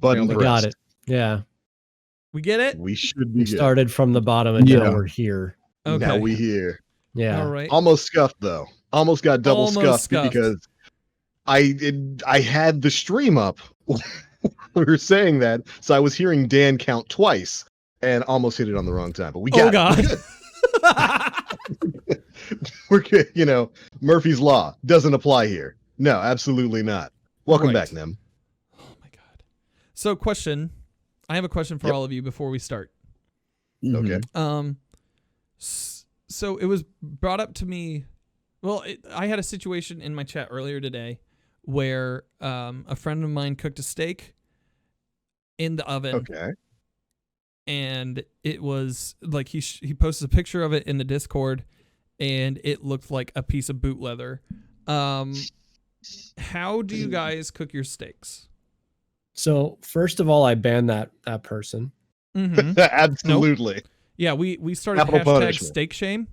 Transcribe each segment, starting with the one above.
Button We pressed. got it. Yeah. We get it? We should be We good. started from the bottom and now we're here. Okay. Now we here. Yeah. All right. Almost scuffed though. Almost got double Almost scuffed because I had the stream up. We were saying that, so I was hearing Dan count twice and almost hit it on the wrong time. But we got it. We're good. We're good. You know, Murphy's Law doesn't apply here. No, absolutely not. Welcome back, Nem. Oh my god. So, question. I have a question for all of you before we start. Okay. So it was brought up to me. Well, I had a situation in my chat earlier today where a friend of mine cooked a steak in the oven. Okay. And it was like he posted a picture of it in the Discord, and it looked like a piece of boot leather. How do you guys cook your steaks? So first of all, I banned that person. Mm-hmm. Absolutely. Nope. Yeah, we started Capital hashtag punishment. steak shame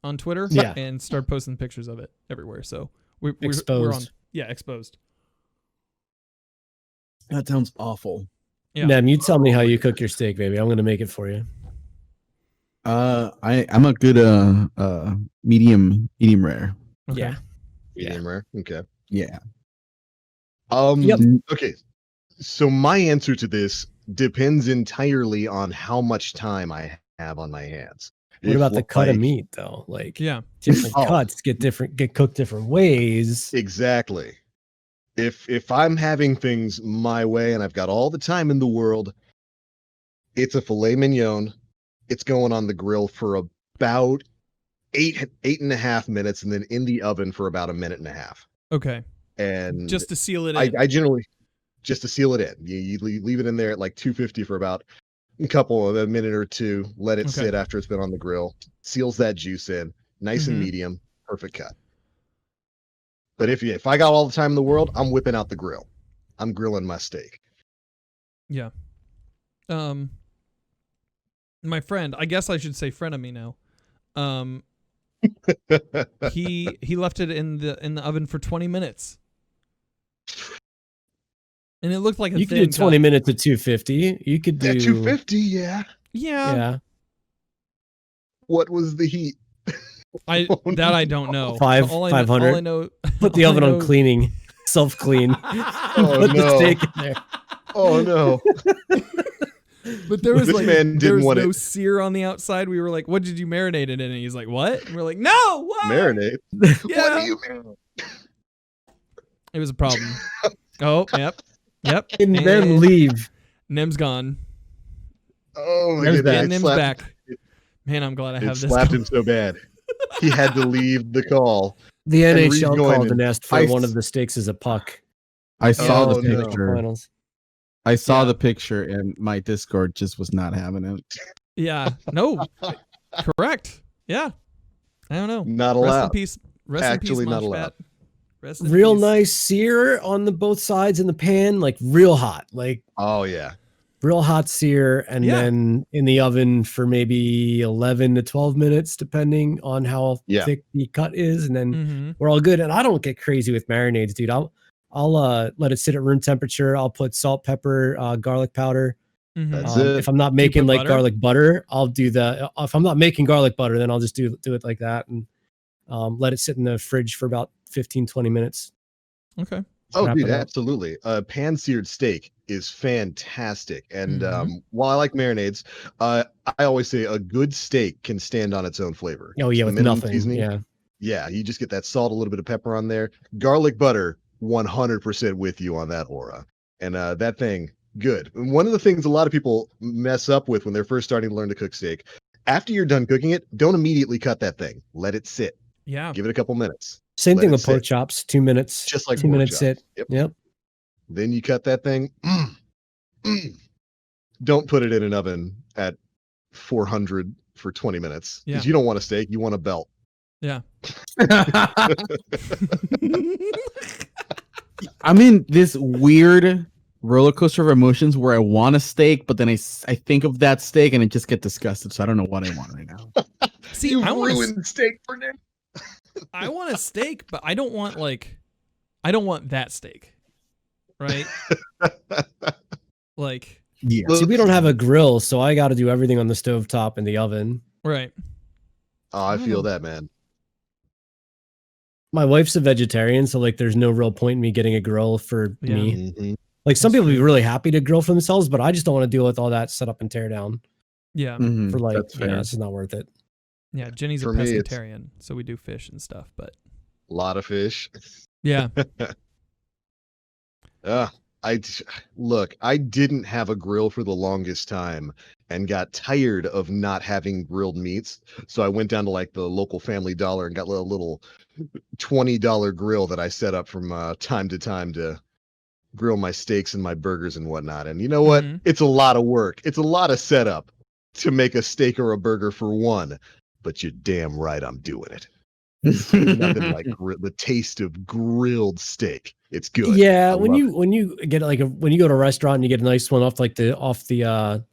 on Twitter and started posting pictures of it everywhere. So we're on exposed. That sounds awful. Yeah. Nem, you tell me how you cook your steak, baby. I'm gonna make it for you. I'm a good medium rare. Okay. Yeah. Medium rare. Okay. Yeah. Okay. So my answer to this depends entirely on how much time I have on my hands. What about the cut of meat though? Like different cuts get cooked different ways. Exactly. If I'm having things my way and I've got all the time in the world, it's a filet mignon. It's going on the grill for about eight and a half minutes, and then in the oven for about a minute and a half. Okay. And just to seal it in. I generally just to seal it in. You leave it in there at like 250 for about a minute or two. Let it sit after it's been on the grill. Seals that juice in. Nice and medium. Perfect cut. But if I got all the time in the world, I'm whipping out the grill. I'm grilling my steak. Yeah. My friend, I guess I should say friend of me now. He left it in the oven for 20 minutes. And it looked like you could do 20 minutes at 250. You could do 250, yeah. Yeah. What was the heat? I don't know. 500. All I know. Put the oven on cleaning, self clean. Put the steak in there. Oh no! But there was no it. sear on the outside. We were like, "What did you marinate it in?" And he's like, "What?" And we're like, "No, what? Marinate? Yeah. What do you marinate?" It was a problem. Oh, yep. And then leave. Nem's gone. Oh, Nem's back. Man, I'm glad I have this. Slapped him so bad. He had to leave the call. The NHL called and asked for one of the steaks as a puck. I saw the picture. No. I saw the picture, and my Discord just was not having it. Yeah. No. Correct. Yeah. I don't know. Not allowed. Rest in peace. Actually not allowed. Real nice sear on the both sides in the pan, like real hot. Like oh yeah. Real hot sear, and then in the oven for maybe 11 to 12 minutes, depending on how thick the cut is, and then we're all good. And I don't get crazy with marinades, dude. I'll let it sit at room temperature. I'll put salt, pepper, garlic powder. That's it. If I'm not making like garlic butter, I'll do that. If I'm not making garlic butter, then I'll just do it like that and let it sit in the fridge for about 15-20 minutes. Okay. Oh, dude, absolutely. Pan seared steak is fantastic. And while I like marinades, I always say a good steak can stand on its own flavor. Oh, yeah, with nothing. Seasoning. Yeah, you just get that salt, a little bit of pepper on there. Garlic butter, 100% with you on that aura. And that thing, good. And one of the things a lot of people mess up with when they're first starting to learn to cook steak, after you're done cooking it, don't immediately cut that thing. Let it sit. Yeah. Give it a couple minutes. Same thing with pork chops, 2 minutes. Just like 2 minutes sit. Yep. Then you cut that thing. Don't put it in an oven at 400 for 20 minutes. Because you don't want a steak, you want a belt. Yeah. I'm in this weird roller coaster of emotions where I want a steak, but then I think of that steak and I just get disgusted. So I don't know what I want right now. See, you ruined steak for me. I want a steak, but I don't want that steak. Right? Like, yeah. See, we don't have a grill, so I got to do everything on the stovetop and the oven. right. Oh, I feel that, man. My wife's a vegetarian, so like there's no real point in me getting a grill for me. Mm-hmm. Like some people would be really happy to grill for themselves, but I just don't want to deal with all that setup and tear down Yeah. for like, that's fair. it's just not worth it. Yeah. Jenny's a For me, it's- pescatarian, so we do fish and stuff, but A lot of fish. yeah. I didn't have a grill for the longest time and got tired of not having grilled meats. So I went down to like the local Family Dollar and got a little $20 grill that I set up from time to time to grill my steaks and my burgers and whatnot. And you know what? Mhm. It's a lot of work. It's a lot of setup to make a steak or a burger for one, but you're damn right I'm doing it. There's nothing like the taste of grilled steak. It's good. Yeah, I when love you get like when you go to a restaurant and you get a nice one off the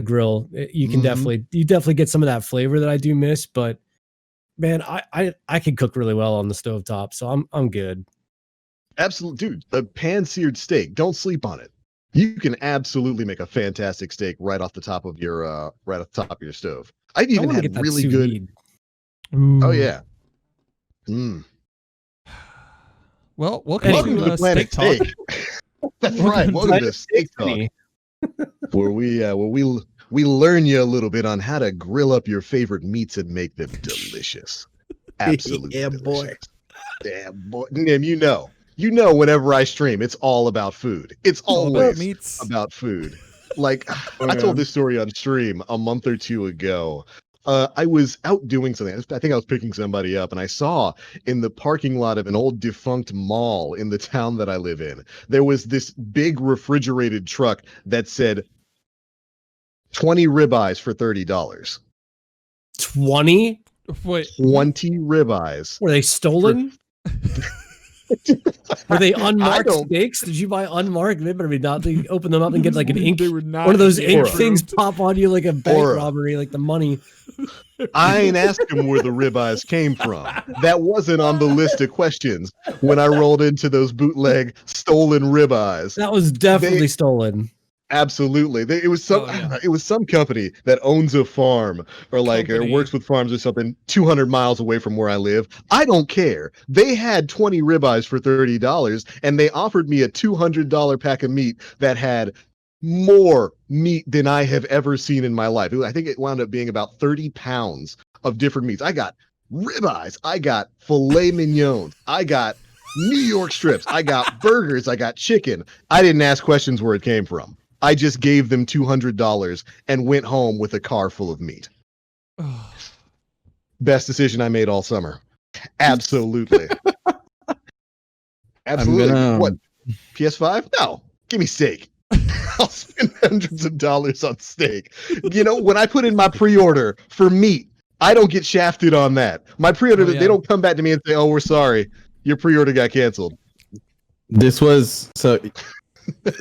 grill, you can definitely get some of that flavor that I do miss. But man, I can cook really well on the stovetop, so I'm good. Absolutely, dude. A pan-seared steak. Don't sleep on it. You can absolutely make a fantastic steak right off the top of your stove. I've even had really good. Vide. Oh yeah. Mm. Well, welcome to the Planet Steak Steak. That's right. Welcome to Steak Talk, where we learn you a little bit on how to grill up your favorite meats and make them delicious. Absolutely. Yeah, delicious. boy. Yeah, boy. Nim, you know, whenever I stream, it's all about food. It's always meats. about food. Like I told this story on stream a month or two ago. I was out doing something. I think I was picking somebody up, and I saw in the parking lot of an old defunct mall in the town that I live in, there was this big refrigerated truck that said 20 ribeyes for $30. 20? Wait, 20 ribeyes. Were they stolen? Were they unmarked steaks? Did you buy unmarked? They better be not. They open them up and get like an ink. They were not one of those ink approved. things pop on you like a bank robbery, like the money. I ain't asking where the ribeyes came from. That wasn't on the list of questions when I rolled into those bootleg stolen ribeyes. That was definitely stolen. Absolutely. It was some company that owns a farm or works with farms or something 200 miles away from where I live. I don't care. They had 20 ribeyes for $30 and they offered me a $200 pack of meat that had more meat than I have ever seen in my life. I think it wound up being about 30 pounds of different meats. I got ribeyes. I got filet mignons. I got New York strips. I got burgers. I got chicken. I didn't ask questions where it came from. I just gave them $200 and went home with a car full of meat. Best decision I made all summer. Absolutely. Absolutely. What? PS5? No. Give me steak. I'll spend hundreds of dollars on steak. You know, when I put in my pre-order for meat, I don't get shafted on that. My pre-order, they don't come back to me and say, "Oh, we're sorry. Your pre-order got canceled." This was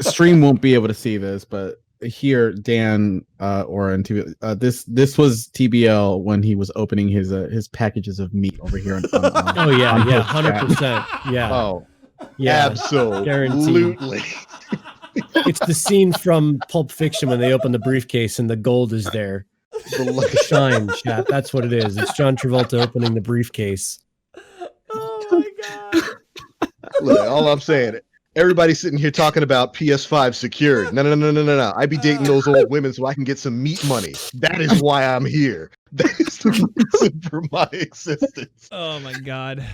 stream won't be able to see this, but here Dan or on TV, this was TBL when he was opening his packages of meat over here. Oh yeah, 100%. Yeah. Oh, yeah, absolutely. It's the scene from Pulp Fiction when they open the briefcase and the gold is there. The shine, chat. That's what it is. It's John Travolta opening the briefcase. Oh my god! Look, all I'm saying. Everybody's sitting here talking about PS5 secured. No. I be dating those old women so I can get some meat money. That is why I'm here. That is the reason for my existence. Oh my god.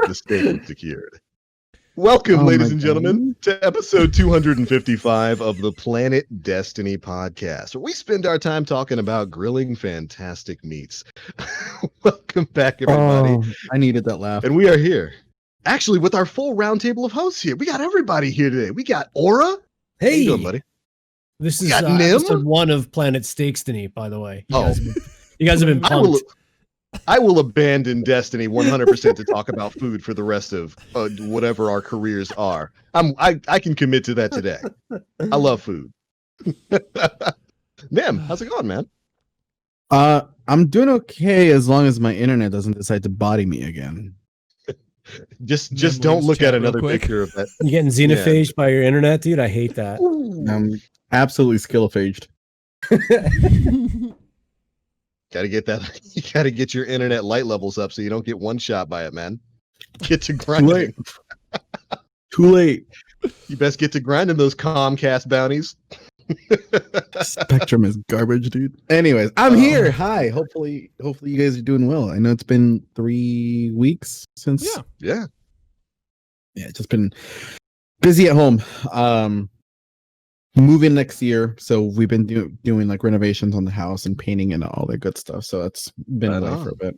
The steak is secured. Welcome, ladies and gentlemen, to episode 255 of the Planet Destiny podcast, where we spend our time talking about grilling fantastic meats. Welcome back, everybody. Oh, I needed that laugh. And we are here. Actually, with our full roundtable of hosts here, we got everybody here today. We got Aura. Hey, how you doing, buddy? This is episode 1 of Planet Steakstony, by the way. You guys have been pumped. I will abandon Destiny 100% to talk about food for the rest of whatever our careers are. I can commit to that today. I love food. Nim, how's it going, man? I'm doing okay as long as my internet doesn't decide to body me again. Just don't look at another picture of that. You getting xenophaged by your internet, dude? I hate that. I'm absolutely skillophaged. Gotta get that. You gotta get your internet light levels up so you don't get one shot by it, man. Get to grinding. Too late. You best get to grinding those Comcast bounties. Spectrum is garbage, dude. Anyways, I'm here. Hi. Hopefully you guys are doing well. I know it's been 3 weeks since. Yeah. It's just been busy at home. Moving next year, so we've been doing like renovations on the house and painting and all that good stuff. So it's been away for a bit.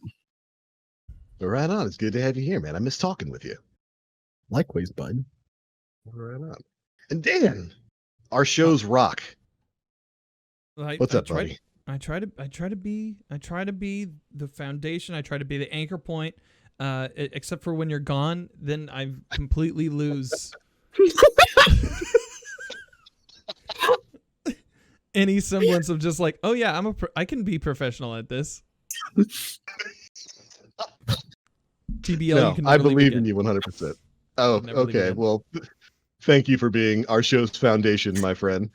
Right on. It's good to have you here, man. I miss talking with you. Likewise, bud. Right on. And Dan, our shows rock. What's up, buddy? I try to be the foundation. I try to be the anchor point. Except for when you're gone, then I completely lose any semblance of just like, oh yeah, I can be professional at this. TBL, no, I believe in you 100%. Oh, okay. Well, thank you for being our show's foundation, my friend.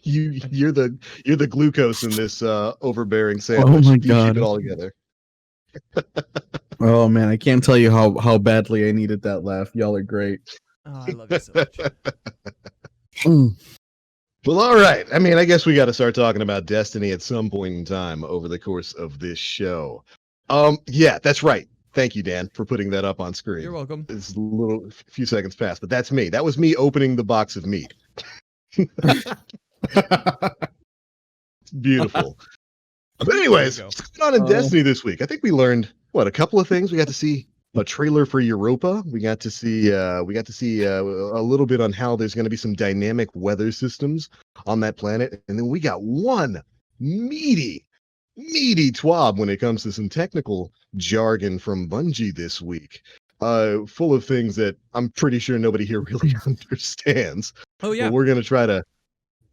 You're the glucose in this overbearing sandwich. Oh my God. You keep it all together. Oh man, I can't tell you how badly I needed that laugh. Y'all are great. Oh, I love you so much. Well, all right. I mean, I guess we got to start talking about Destiny at some point in time over the course of this show. Yeah, that's right. Thank you, Dan, for putting that up on screen. You're welcome. It's a few seconds past, but that's me. That was me opening the box of meat. Beautiful. But anyways, what's going on in Destiny this week? I think we learned a couple of things. We got to see a trailer for Europa. We got to see a little bit on how there's going to be some dynamic weather systems on that planet, and then we got one meaty twab when it comes to some technical jargon from Bungie this week. Full of things that I'm pretty sure nobody here really understands. Oh yeah. But we're gonna try to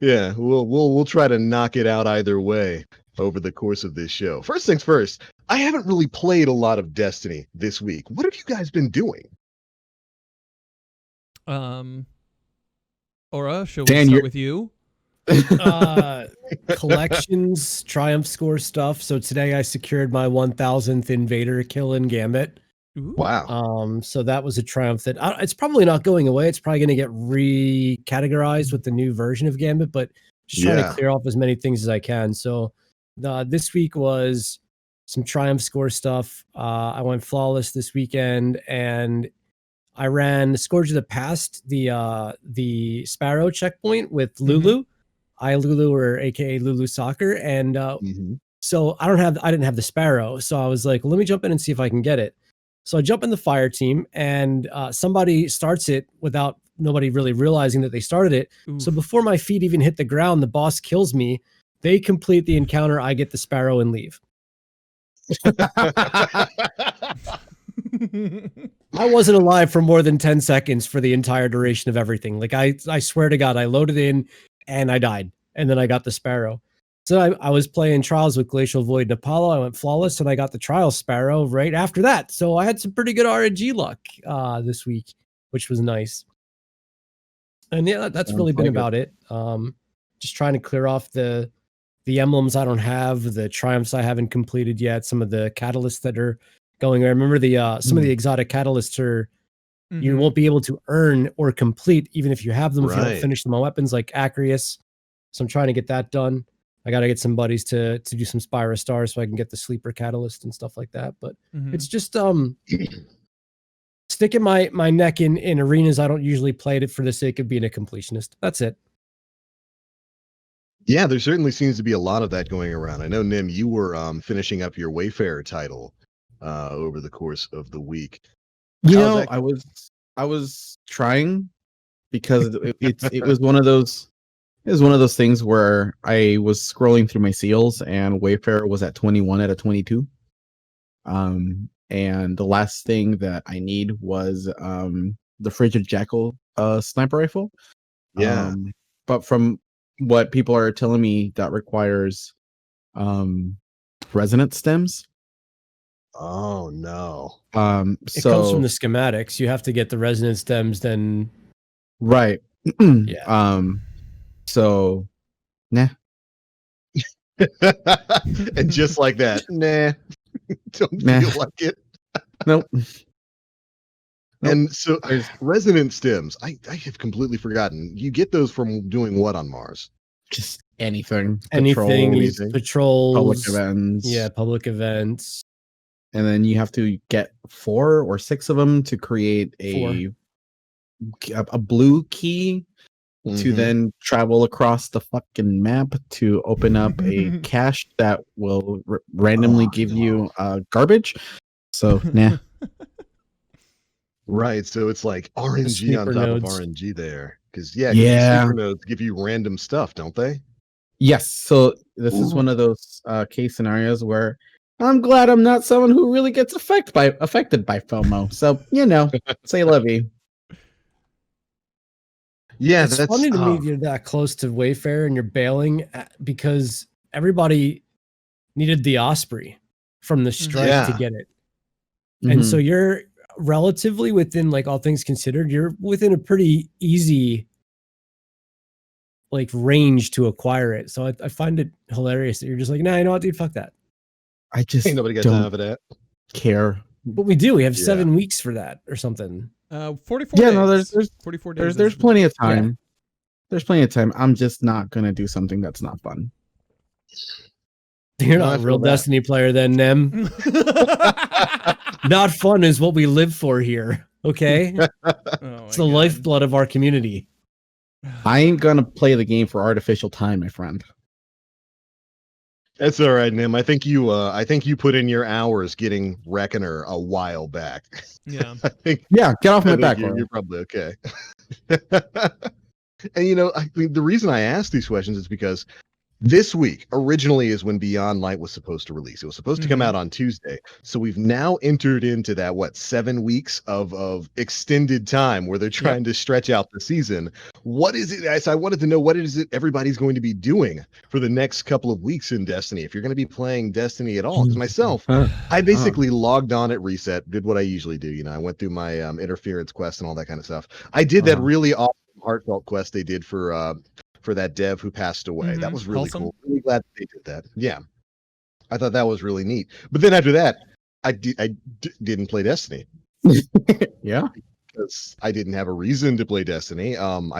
we'll try to knock it out either way over the course of this show. First things first, I haven't really played a lot of Destiny this week. What have you guys been doing? Aura, shall we start with you? Collections, triumph score stuff. So today I secured my 1000th invader kill in Gambit. Ooh. Wow. So that was a triumph that it's probably not going away. It's probably going to get recategorized with the new version of Gambit, but just trying to clear off as many things as I can. So this week was some triumph score stuff. I went flawless this weekend, and I ran Scourge of the Past, the Sparrow checkpoint with Lulu. I Lulu, or AKA Lulu Soccer, and so I didn't have the Sparrow, so I was like, well, let me jump in and see if I can get it. So I jump in the fire team, and somebody starts it without nobody really realizing that they started it. Ooh. So before my feet even hit the ground, the boss kills me. They complete the encounter. I get the Sparrow and leave. I wasn't alive for more than 10 seconds for the entire duration of everything. Like I swear to God, I loaded in and I died, and then I got the Sparrow. So I was playing Trials with Glacial Void and Apollo. I went flawless, and I got the Trials Sparrow right after that. So I had some pretty good RNG luck this week, which was nice. And yeah, that's really been about it. Just trying to clear off the emblems I don't have, the triumphs I haven't completed yet, some of the catalysts that are going. I remember some of the exotic catalysts are you won't be able to earn or complete even if you have them if you don't finish them on weapons like Acrius. So I'm trying to get that done. I got to get some buddies to do some Spyro Stars so I can get the sleeper catalyst and stuff like that. But it's just sticking my neck in arenas I don't usually play it for the sake of being a completionist. That's it. Yeah, there certainly seems to be a lot of that going around. I know, Nim, you were finishing up your Wayfarer title over the course of the week. I was trying because it was one of those. It was one of those things where I was scrolling through my seals and Wayfarer was at 21 out of 22. And the last thing that I need was the Frigid Jackal sniper rifle. Yeah. But from what people are telling me, that requires resonance stems. Oh no. It comes from the schematics. You have to get the resonance stems, then right. Yeah. So nah. And just like that, nah. Don't feel like it. Nope. And so resonance stems, I have completely forgotten. You get those from doing what on Mars? Just anything. Patrols, public events. Yeah, public events. And then you have to get 4 or 6 of them to create a blue key to then travel across the fucking map to open up a cache that will randomly give you garbage. So, nah. Right, so it's like RNG on top nodes. of RNG there. Because the sleeper nodes give you random stuff, don't they? Yes. So this is one of those case scenarios where I'm glad I'm not someone who really gets affected by FOMO. So, say levy. Yeah, it's funny to me you're that close to Wayfair and you're bailing because everybody needed the Osprey from the strike to get it. And so you're relatively within, like, all things considered, you're within a pretty easy like range to acquire it. So I find it hilarious that you're just like, nah, you know what, dude, fuck that. I just ain't nobody got time for that. Care. But we do. We have 7 weeks for that or something. 44 days. No, there's 44 days. There's plenty of time. Yeah. There's plenty of time. I'm just not gonna do something that's not fun. You're not a real Destiny player then, Nem. Not fun is what we live for here. Okay? It's the lifeblood of our community. I ain't gonna play the game for artificial time, my friend. That's all right, Nim. I think you put in your hours getting Reckoner a while back. Yeah. Get off my back. You're probably okay. And the reason I ask these questions is because this week originally is when Beyond Light was supposed to release. It was supposed to come out on Tuesday. So we've now entered into that 7 weeks of extended time where they're trying to stretch out the season. What is it? So I wanted to know, what is it everybody's going to be doing for the next couple of weeks in Destiny, if you're going to be playing Destiny at all. Because myself, I basically logged on at reset, did what I usually do. I went through my interference quest and all that kind of stuff. I did that really awesome heartfelt quest they did for that dev who passed away. That was really cool. Really glad they did that. Yeah. I thought that was really neat. But then after that, I didn't play Destiny. Yeah. Because I didn't have a reason to play Destiny. I'm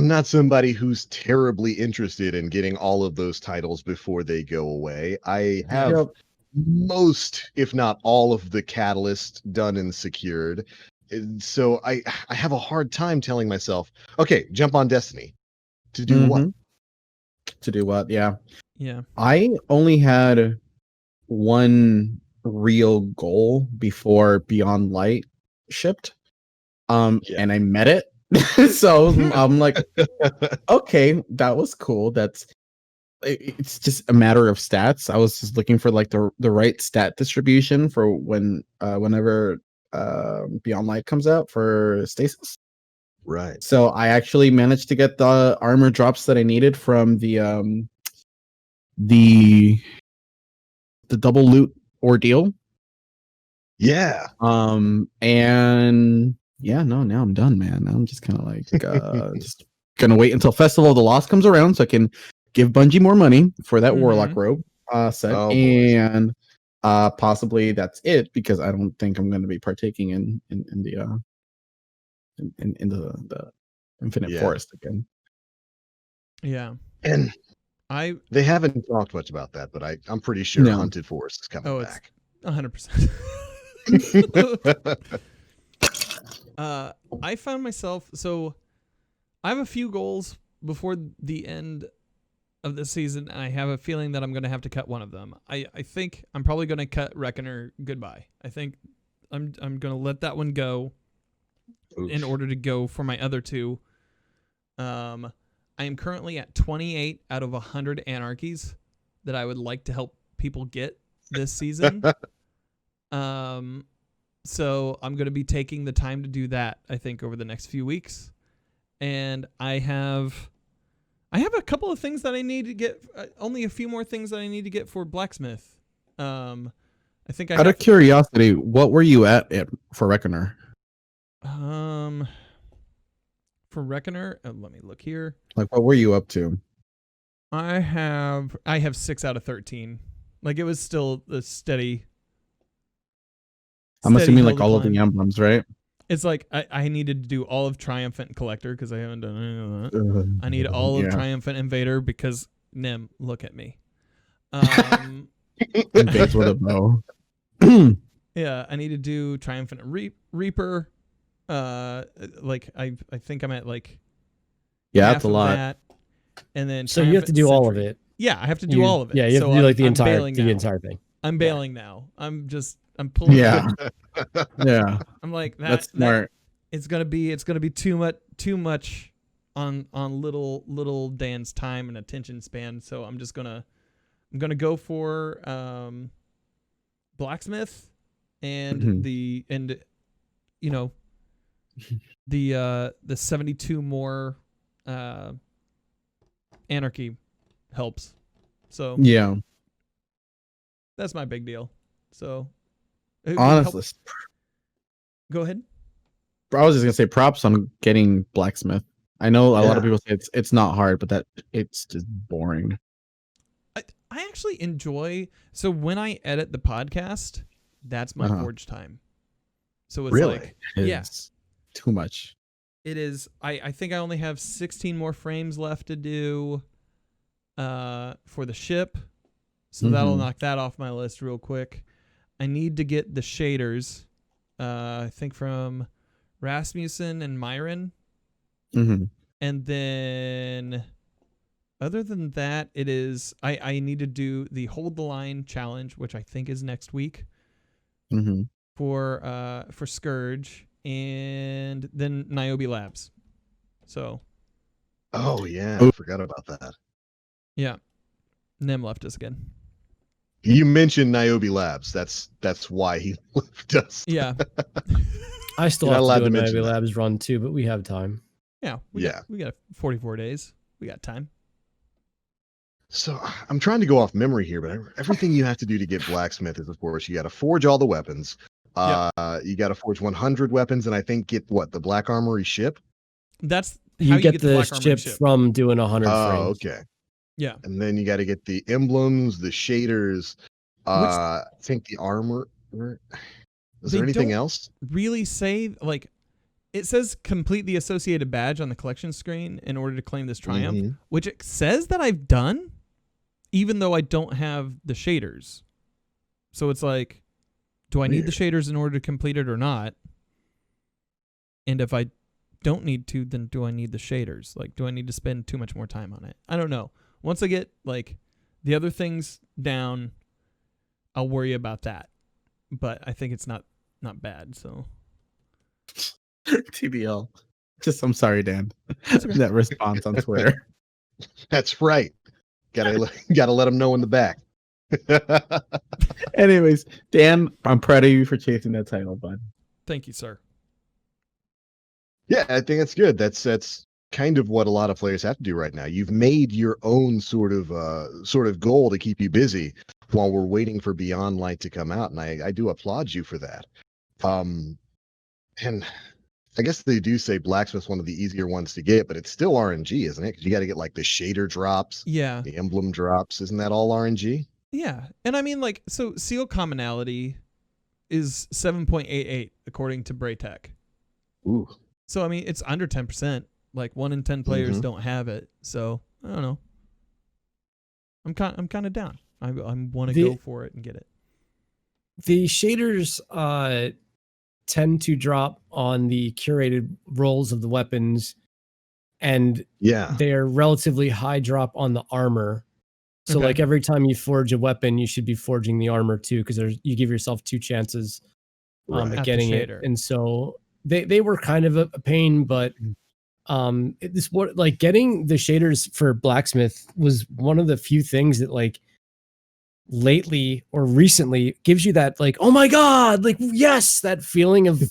not somebody who's terribly interested in getting all of those titles before they go away. I have most, if not all, of the catalyst done and secured. So I have a hard time telling myself, okay, jump on Destiny. To do what? To do what? Yeah. Yeah. I only had one real goal before Beyond Light shipped. And I met it. So I'm like, okay, that was cool. It's just a matter of stats. I was just looking for like the right stat distribution for whenever Beyond Light comes out for Stasis. Right. So I actually managed to get the armor drops that I needed from the double loot ordeal. Yeah. And now I'm done, man. I'm just kind of like just gonna wait until Festival of the Lost comes around so I can give Bungie more money for that Warlock robe set. And possibly that's it, because I don't think I'm going to be partaking in the Infinite Forest again. Yeah, and they haven't talked much about that, but I'm pretty sure Hunted Forest is coming back. 100%. I found myself, so I have a few goals before the end of the season, and I have a feeling that I'm going to have to cut one of them. I think I'm probably going to cut Reckoner goodbye. I think I'm going to let that one go in order to go for my other two. I am currently at 28 out of 100 anarchies that I would like to help people get this season. So I'm going to be taking the time to do that, I think, over the next few weeks. And I have a couple of things that I need to get, only a few more things that I need to get for Blacksmith. I think out of curiosity, what were you at for Reckoner? For Reckoner, let me look here. Like, what were you up to? I have 6 out of 13. Like, it was still a steady. I'm assuming like all of the emblems, right? It's like I needed to do all of Triumphant and Collector because I haven't done any of that. I need all of Triumphant Invader because Nim, look at me. Invades with a bow. Yeah, I need to do Triumphant Reaper. Like I think I'm at like that's a lot. that, and then so you have to do all of it. Yeah, I have to do all of it. Yeah, you have to do like the entire thing. I'm bailing now. I'm pulling. Yeah, yeah. I'm like that's smart. It's gonna be too much on little Dan's time and attention span. So I'm gonna go for blacksmith and the 72 more anarchy helps. So yeah, that's my big deal. So honestly, go ahead. I was just gonna say props on getting blacksmith. I know a lot of people say it's not hard, but it's just boring. I actually enjoy. So when I edit the podcast, that's my forge time. So it's like, it's too much. It is. I think I only have 16 more frames left to do for the ship. So that'll knock that off my list real quick. I need to get the shaders, I think from Rasmussen and Myron. And then other than that, it is I need to do the Hold the Line challenge, which I think is next week for Scourge, and then Niobe Labs. So oh yeah, I forgot about that. Yeah. Nem left us again. You mentioned Niobe Labs. That's why he left us. Yeah. I still have to do a Niobe Labs run too, but we have time. Yeah. We got 44 days. We got time. So I'm trying to go off memory here, but everything you have to do to get blacksmith is, of course, you got to forge all the weapons. You got to forge 100 weapons, and I think get the Black Armory ship. That's you get the ship from doing 100 frames. Oh, okay. Yeah. And then you got to get the emblems, the shaders. I think the armor. Is there anything else? Really say like it says complete the associated badge on the collection screen in order to claim this triumph, which it says that I've done, even though I don't have the shaders. So it's like, do I need the shaders in order to complete it or not? And if I don't need to, then do I need the shaders? Like, do I need to spend too much more time on it? I don't know. Once I get like the other things down, I'll worry about that. But I think it's not bad. So TBL. I'm sorry, Dan. That response on Twitter. That's right. Gotta let them know in the back. Anyways, Dan, I'm proud of you for chasing that title, bud. Thank you, sir. Yeah, I think that's good. That's kind of what a lot of players have to do right now. You've made your own sort of goal to keep you busy while we're waiting for Beyond Light to come out, and I do applaud you for that. And I guess they do say blacksmith's one of the easier ones to get, but it's still RNG, isn't it? Because you got to get like the shader drops, the emblem drops. Isn't that all RNG? Yeah, and I mean like so seal commonality is 7.88 according to Braytech. Ooh. So I mean it's under 10%. Like 1 in 10 players don't have it. So I don't know. I'm kind of down. I want to go for it and get it. The shaders tend to drop on the curated rolls of the weapons, and they're relatively high drop on the armor. So like every time you forge a weapon, you should be forging the armor too, because you give yourself 2 chances at getting it. And so they were kind of a pain, but getting the shaders for blacksmith was one of the few things that like lately or recently gives you that like, oh my god, like yes, that feeling of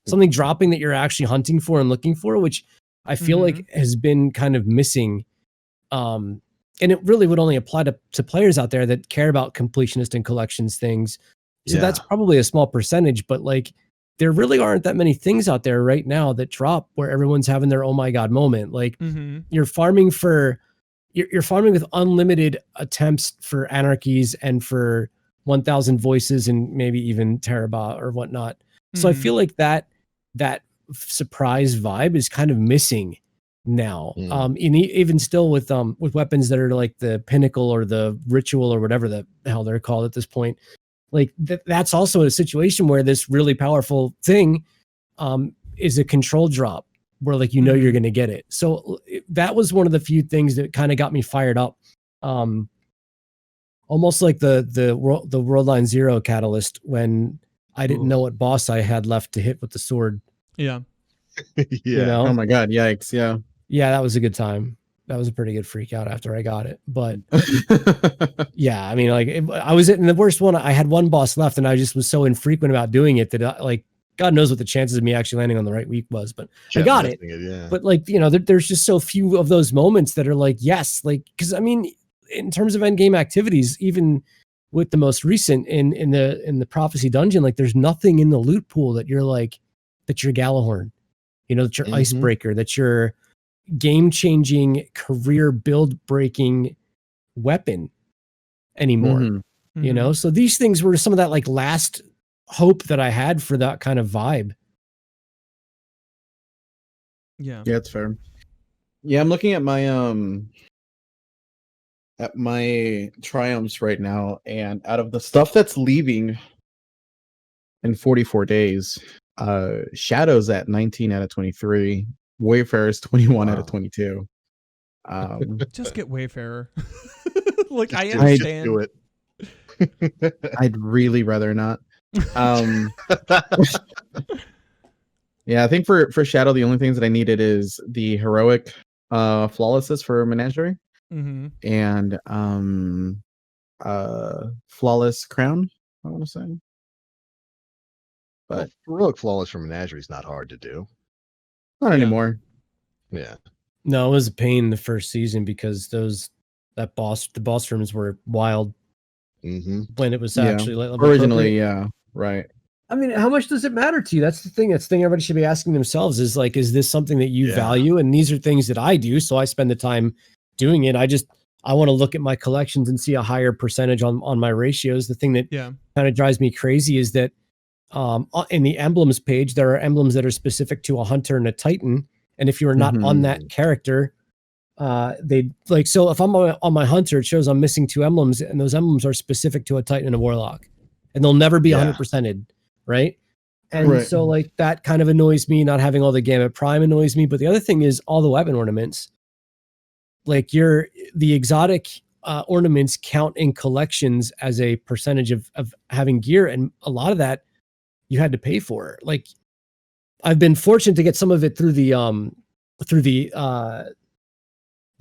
something dropping that you're actually hunting for and looking for, which I feel like has been kind of missing. And it really would only apply to players out there that care about completionist and collections things, So that's probably a small percentage, but like there really aren't that many things out there right now that drop where everyone's having their oh my god moment. Like you're farming with unlimited attempts for anarchies and for 1,000 voices and maybe even Terabot or whatnot. So I feel like that surprise vibe is kind of missing now. Even still with weapons that are like the pinnacle or the ritual or whatever the hell they're called at this point. Like that's also a situation where this really powerful thing is a control drop where like you're going to get it. So that was one of the few things that kind of got me fired up. Almost like the Worldline Zero catalyst when I didn't know what boss I had left to hit with the sword. Yeah. Yeah. You know? Oh my god, yikes, yeah. Yeah, that was a good time. That was a pretty good freak out after I got it. But yeah, I mean, like I was in the worst one. I had one boss left and I just was so infrequent about doing it that like, God knows what the chances of me actually landing on the right week was, but I got it. Yeah. But like, you know, there's just so few of those moments that are like, yes, like, cause I mean, in terms of end game activities, even with the most recent in the prophecy dungeon, like there's nothing in the loot pool that you're like, that you're Galahorn, you know, that you're icebreaker, that you're game-changing, career build-breaking weapon anymore. You know, so these things were some of that like last hope that I had for that kind of vibe. Yeah, it's fair. Yeah, I'm looking at my triumphs right now, and out of the stuff that's leaving in 44 days, Shadow's at 19 out of 23. Wayfarer's 21 out of 22. Just get Wayfarer. Like I understand. Do it. I'd really rather not. Yeah, I think for Shadow, the only things that I needed is the heroic flawlesses for Menagerie and flawless crown, I want to say. But heroic flawless for Menagerie is not hard to do. Not anymore. Yeah. No, it was a pain the first season because the boss rooms were wild when it was actually like originally, yeah, right. I mean, how much does it matter to you? That's the thing. That's the thing everybody should be asking themselves is like, is this something that you value? And these are things that I do. So I spend the time doing it. I want to look at my collections and see a higher percentage on my ratios. The thing that kind of drives me crazy is that in the emblems page, there are emblems that are specific to a hunter and a titan. And if you are not on that character, they like, so if I'm on my hunter, it shows I'm missing 2 emblems and those emblems are specific to a titan and a warlock and they'll never be 100%ed. Right. And so like that kind of annoys me. Not having all the Gambit Prime annoys me. But the other thing is all the weapon ornaments, like the exotic ornaments count in collections as a percentage of having gear. And a lot of that you had to pay for. Like I've been fortunate to get some of it through the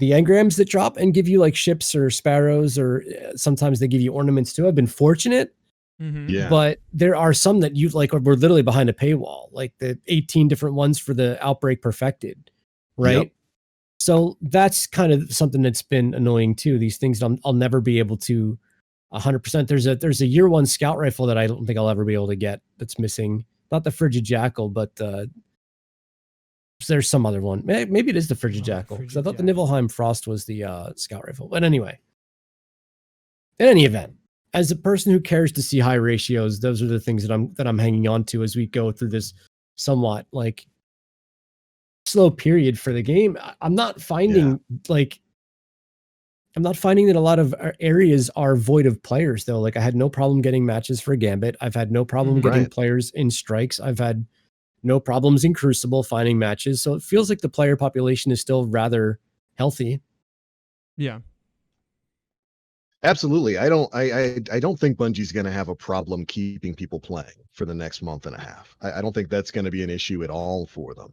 engrams that drop and give you like ships or sparrows, or sometimes they give you ornaments too. I've been fortunate. Yeah. But there are some that you like we're literally behind a paywall, like the 18 different ones for the Outbreak Perfected. Right. Yep. So that's kind of something that's been annoying too. These things I'll never be able to 100%. There's a year 1 scout rifle that I don't think I'll ever be able to get that's missing. Not the Frigid Jackal, but there's some other one. Maybe it is the Frigid Jackal, because I thought the Nibelheim Frost was the scout rifle. But anyway, in any event, as a person who cares to see high ratios, those are the things that I'm hanging on to as we go through this somewhat like slow period for the game. I'm not finding that a lot of areas are void of players though. Like I had no problem getting matches for Gambit. I've had no problem getting players in Strikes. I've had no problems in Crucible finding matches. So it feels like the player population is still rather healthy. Yeah. Absolutely. I don't think Bungie's going to have a problem keeping people playing for the next month and a half. I don't think that's going to be an issue at all for them.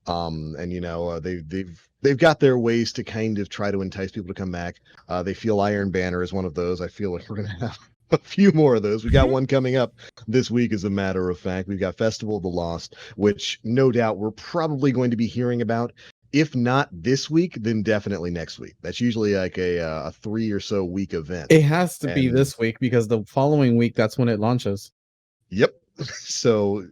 And you know, they've got their ways to kind of try to entice people to come back. They feel Iron Banner is one of those. I feel like we're going to have a few more of those. We got one coming up this week, as a matter of fact. We've got Festival of the Lost, which no doubt we're probably going to be hearing about If not this week, then definitely next week. That's usually like a 3 or so week event. It has to be this week because the following week, that's when it launches. Yep. So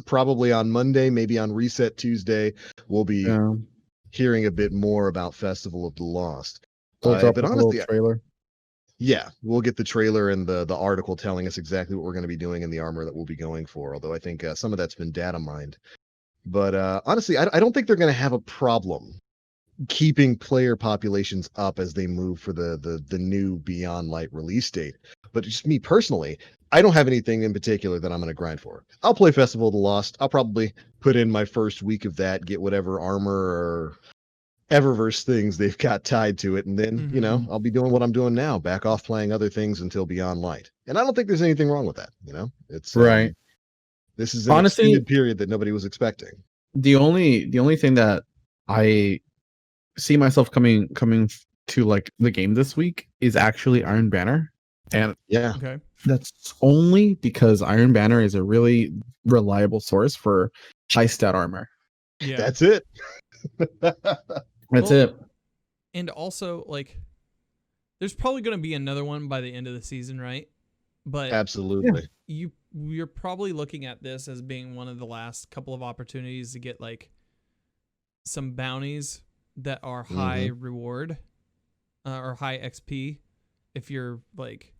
probably on Monday, maybe on Reset Tuesday, we'll be hearing a bit more about Festival of the Lost. We'll drop a little trailer. Yeah, we'll get the trailer and the article telling us exactly what we're going to be doing in the armor that we'll be going for. Although I think some of that's been data mined. But honestly, I don't think they're going to have a problem keeping player populations up as they move for the new Beyond Light release date. But just me personally, I don't have anything in particular that I'm going to grind for. I'll play Festival of the Lost. I'll probably put in my first week of that, get whatever armor or Eververse things they've got tied to it, and then I'll be doing what I'm doing now, back off playing other things until Beyond Light. And I don't think there's anything wrong with that. It's right. This is an honestly extended period that nobody was expecting. The only thing that I see myself coming to like the game this week is actually Iron Banner. And that's only because Iron Banner is a really reliable source for high stat armor. Yeah. That's it. That's it. And also, like, there's probably going to be another one by the end of the season, right? But absolutely. You're probably looking at this as being one of the last couple of opportunities to get like some bounties that are high reward or high XP if you're like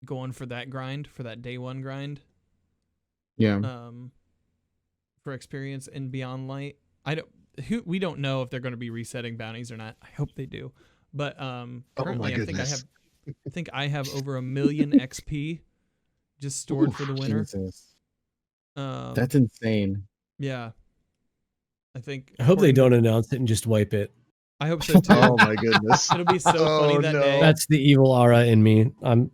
going for that grind, for that day one grind. Yeah. For experience in Beyond Light. We don't know if they're going to be resetting bounties or not. I hope they do. But currently I think I have over 1 million XP just stored for the winter. That's insane. Yeah. I hope they don't announce it and just wipe it. I hope so too. Oh my goodness. It'll be so funny that day. That's the evil aura in me. I'm,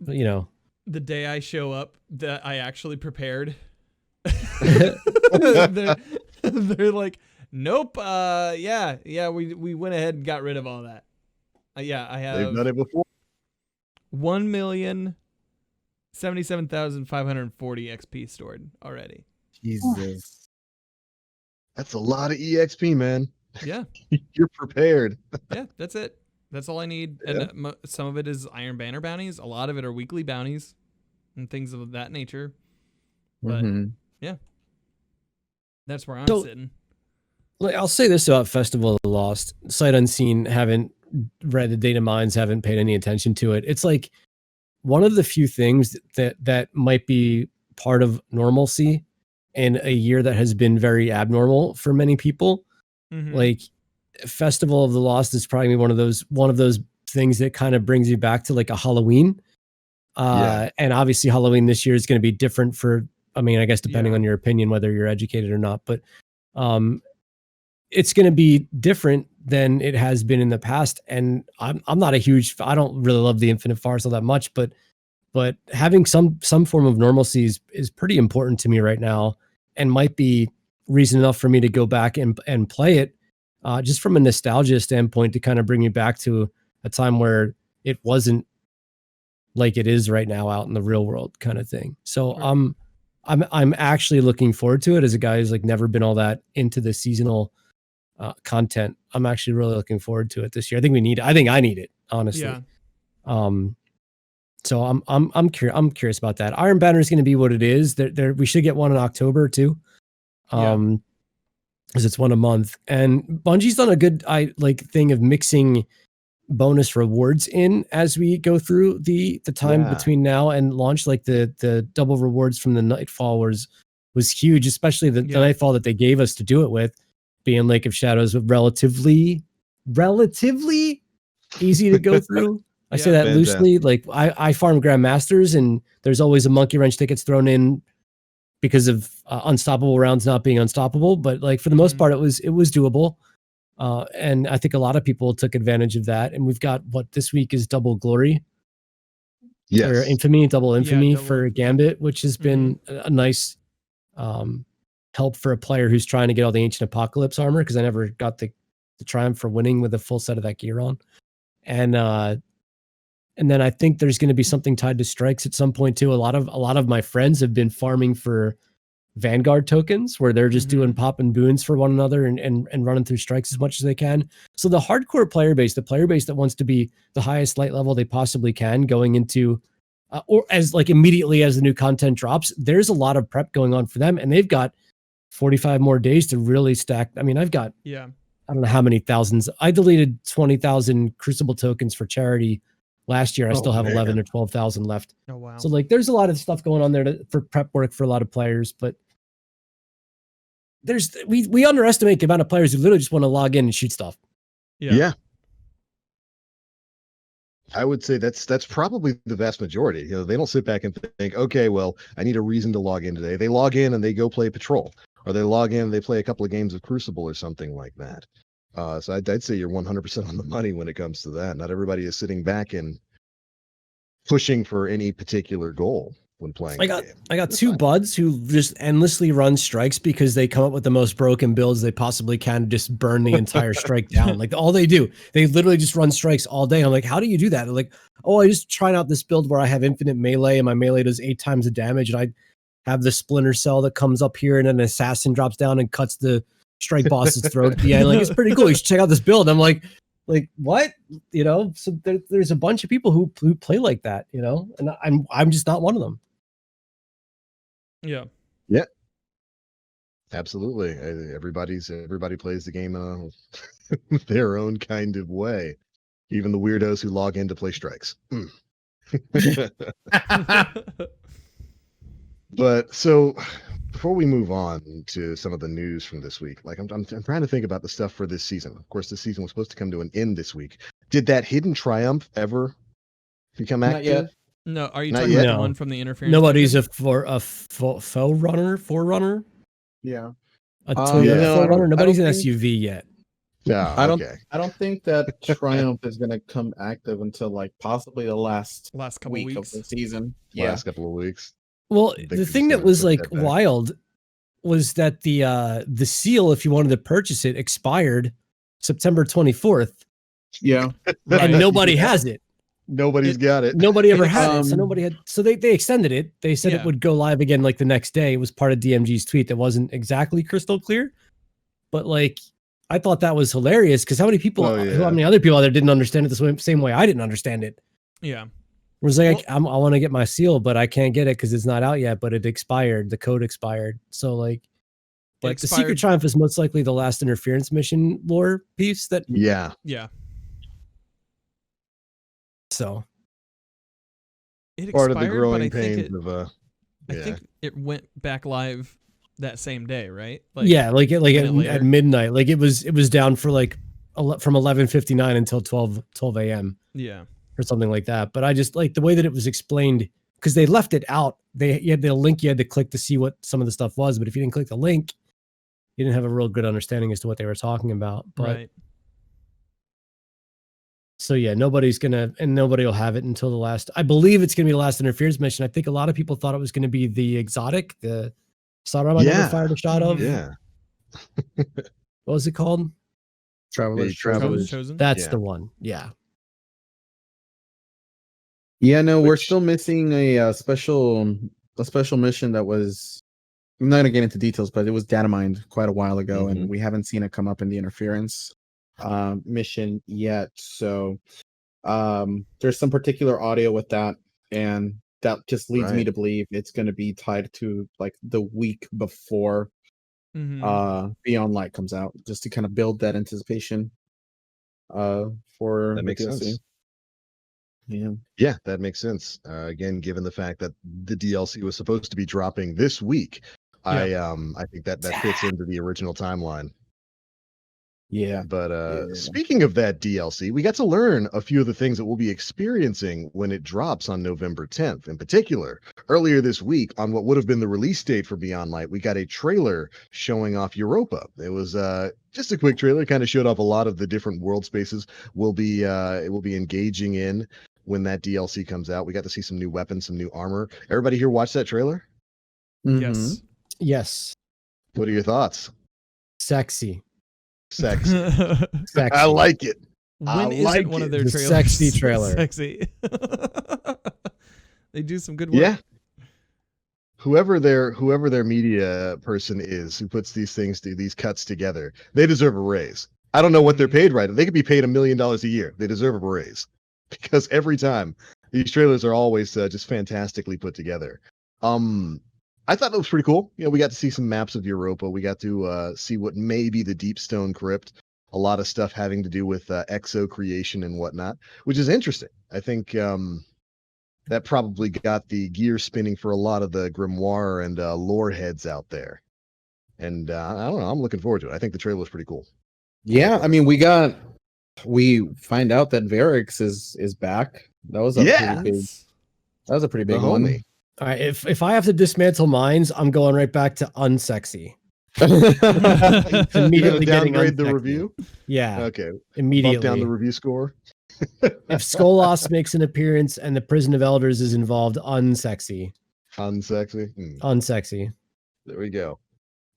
the day I show up that I actually prepared. they're like, nope. We went ahead and got rid of all that. I have. They've done it before. 1,077,540 XP stored already. Jesus. That's a lot of EXP, man. Yeah. You're prepared. Yeah, that's it. That's all I need. Yeah. And some of it is Iron Banner bounties. A lot of it are weekly bounties and things of that nature. But yeah, that's where I'm sitting. I'll say this about Festival of the Lost. Sight Unseen haven't read the data mines, haven't paid any attention to it. It's like one of the few things that might be part of normalcy in a year that has been very abnormal for many people. Like Festival of the Lost is probably one of those things that kind of brings you back to like a Halloween. And obviously Halloween this year is going to be different I guess depending on your opinion, whether you're educated or not, but it's going to be different than it has been in the past. And I'm not I don't really love the Infinite Farce all that much, but having some form of normalcy is pretty important to me right now, and might be reason enough for me to go back and play it just from a nostalgia standpoint, to kind of bring me back to a time where it wasn't like it is right now out in the real world kind of thing. So I'm actually looking forward to it as a guy who's like never been all that into the seasonal content. I'm actually really looking forward to it this year. I think I need it, honestly. Yeah. So I'm curious about that. Iron Banner is going to be what it is. We should get one in October too. Because it's one a month, and Bungie's done a good thing of mixing bonus rewards in as we go through the time between now and launch. Like the double rewards from the Nightfall was huge, especially the Nightfall that they gave us to do it with, being Lake of Shadows, relatively easy to go through. I say that loosely. Like I farm Grandmasters, and there's always a monkey wrench that gets thrown in because of unstoppable rounds not being unstoppable. But like for the most part, it was doable. And I think a lot of people took advantage of that. And we've got this week is double glory. Yes. Or double infamy for Gambit, which has been a nice help for a player who's trying to get all the Ancient Apocalypse armor, because I never got the triumph for winning with a full set of that gear on. And then I think there's going to be something tied to strikes at some point too. A lot of my friends have been farming for Vanguard tokens where they're just doing pop and boons for one another and running through strikes as much as they can. So the hardcore player base, the player base that wants to be the highest light level they possibly can going into or as like immediately as the new content drops, there's a lot of prep going on for them, and they've got 45 more days to really stack. I mean, I've got I don't know how many thousands. I deleted 20,000 Crucible tokens for charity last year. I still have 11 or 12,000 left. Oh wow! So like, there's a lot of stuff going on there for prep work for a lot of players, but we underestimate the amount of players who literally just want to log in and shoot stuff. Yeah. I would say that's probably the vast majority. You know, they don't sit back and think, okay, well, I need a reason to log in today. They log in and they go play Patrol, or they log in and they play a couple of games of Crucible or something like that. So I'd say you're 100% on the money when it comes to that. Not everybody is sitting back and pushing for any particular goal when playing. I got two buds who just endlessly run strikes because they come up with the most broken builds they possibly can to just burn the entire strike down. Like all they do, they literally just run strikes all day. I'm like, how do you do that? They're like, oh, I just tried out this build where I have infinite melee and my melee does 8 times the damage, and I have the splinter cell that comes up here and an assassin drops down and cuts the strike boss's throat at the end. Like, it's pretty cool. You should check out this build. I'm like what? You know, so there's a bunch of people who play like that, you know, and I'm just not one of them. Yeah. Absolutely. Everybody plays the game their own kind of way. Even the weirdos who log in to play strikes. But so before we move on to some of the news from this week, like I'm trying to think about the stuff for this season. Of course, this season was supposed to come to an end this week. Did that Hidden Triumph ever become active? Not yet. No, are you talking about the one from the interference? Nobody's a forerunner. Yeah, a Toyota forerunner. Nobody's an SUV yet. Yeah, I don't think that Triumph is going to come active until like possibly the last couple week weeks of the season. Last couple of weeks. Well, the thing that was like wild was that the seal, if you wanted to purchase it, expired September 24th. Yeah, and nobody has it. Nobody's got it. Nobody ever had it, so nobody had. So they extended it. They said it would go live again like the next day. It was part of DMG's tweet that wasn't exactly crystal clear, but like I thought that was hilarious because how many people, how many other people out there didn't understand it the same way I didn't understand it. Yeah, it was like I want to get my seal, but I can't get it because it's not out yet. But it expired. The code expired. So like, but the Secret Triumph is most likely the last interference mission lore piece. That yeah. So it part expired, of the growing but I think pains of I think it went back live that same day, right? Like, at midnight. Like it was down for like from 11:59 until 12 a.m. Yeah, or something like that. But I just like the way that it was explained because they left it out. You had the link you had to click to see what some of the stuff was, but if you didn't click the link, you didn't have a real good understanding as to what they were talking about. But right. So yeah, nobody will have it until the last. I believe it's going to be the last interference mission. I think a lot of people thought it was going to be the exotic, the Sauron never fired a shot of. Yeah. What was it called? Traveler's Chosen. That's the one. Yeah. Yeah, no, we're still missing a special mission that was. I'm not gonna get into details, but it was data mined quite a while ago, and we haven't seen it come up in the interference mission yet. So there's some particular audio with that, and that just leads me to believe it's going to be tied to like the week before Beyond Light comes out, just to kind of build that anticipation for that makes sense. Yeah, that makes sense. Again, given the fact that the DLC was supposed to be dropping this week, I think that fits into the original timeline. Yeah. But speaking of that DLC, we got to learn a few of the things that we'll be experiencing when it drops on November 10th. In particular, earlier this week, on what would have been the release date for Beyond Light, we got a trailer showing off Europa. It was just a quick trailer, kind of showed off a lot of the different world spaces we'll be engaging in when that DLC comes out. We got to see some new weapons, some new armor. Everybody here watch that trailer? Yes. Yes. What are your thoughts? Sexy. Sexy. I like it. When is one of their trailers? Sexy trailer. Sexy. They do some good work. Yeah. whoever their media person is who puts these cuts together, they deserve a raise. I don't know what they're paid right. They could be paid $1 million a year. They deserve a raise because every time these trailers are always just fantastically put together. I thought it was pretty cool. We got to see some maps of Europa. We got to see what may be the Deep Stone Crypt. A lot of stuff having to do with exo creation and whatnot, which is interesting. I think that probably got the gear spinning for a lot of the grimoire and lore heads out there. And I don't know. I'm looking forward to it. I think the trailer was pretty cool. Yeah, I mean, we find out that Varix is back. That was a pretty big one. All right, if I have to dismantle mines, I'm going right back to unsexy. Immediately downgrade the review. Yeah. Okay. Immediately bump down the review score. If Skolas makes an appearance and the Prison of Elders is involved, unsexy. Unsexy. There we go.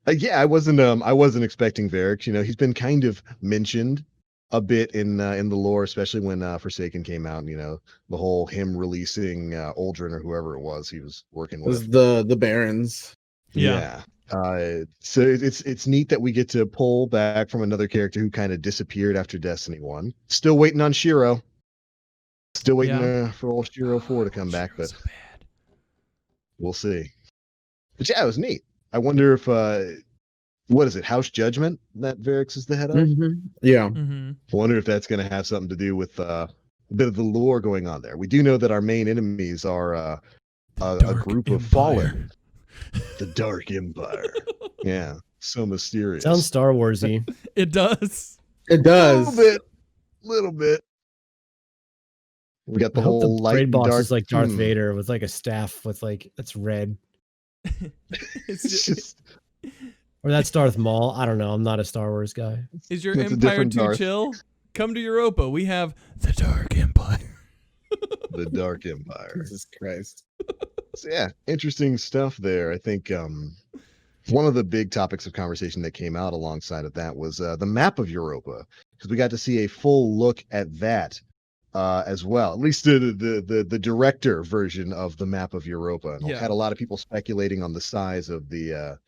Yeah, I wasn't expecting Varix. He's been kind of mentioned a bit in the lore, especially when Forsaken came out. The whole him releasing Uldren or whoever it was he was working with. It was the Barons. Yeah. So it's neat that we get to pull back from another character who kind of disappeared after Destiny 1. Still waiting on Shiro. Still waiting for old Shiro 4 to come back, but we'll see. But yeah, it was neat. I wonder if what is it, House Judgment that Varix is the head of? Mm-hmm. Yeah. Mm-hmm. I wonder if that's going to have something to do with a bit of the lore going on there. We do know that our main enemies are a group of fallen. The Dark Empire. Yeah. So mysterious. Sounds Star Warsy. It does. It does. A little bit. We got the whole light raid boss dark. Is like Darth Vader with like a staff with like it's red. It's just or that's Darth Maul. I don't know. I'm not a Star Wars guy. Is your empire too chill? Come to Europa. We have the Dark Empire. The Dark Empire. Jesus Christ. So yeah, interesting stuff there. I think one of the big topics of conversation that came out alongside of that was the map of Europa, because we got to see a full look at that as well. At least the director version of the map of Europa, and had a lot of people speculating on the size of the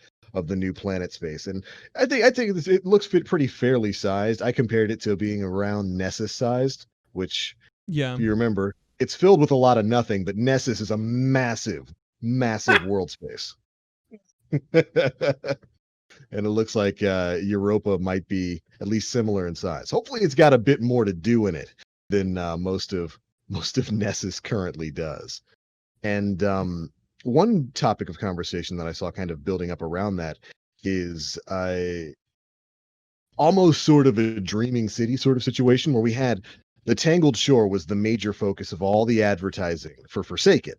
new planet space. And I think it looks pretty fairly sized. I compared it to being around Nessus sized, which if you remember, it's filled with a lot of nothing, but Nessus is a massive world space. And it looks like Europa might be at least similar in size. Hopefully it's got a bit more to do in it than most of Nessus currently does. And one topic of conversation that I saw kind of building up around that is almost sort of a dreaming city sort of situation where we had the Tangled Shore was the major focus of all the advertising for Forsaken.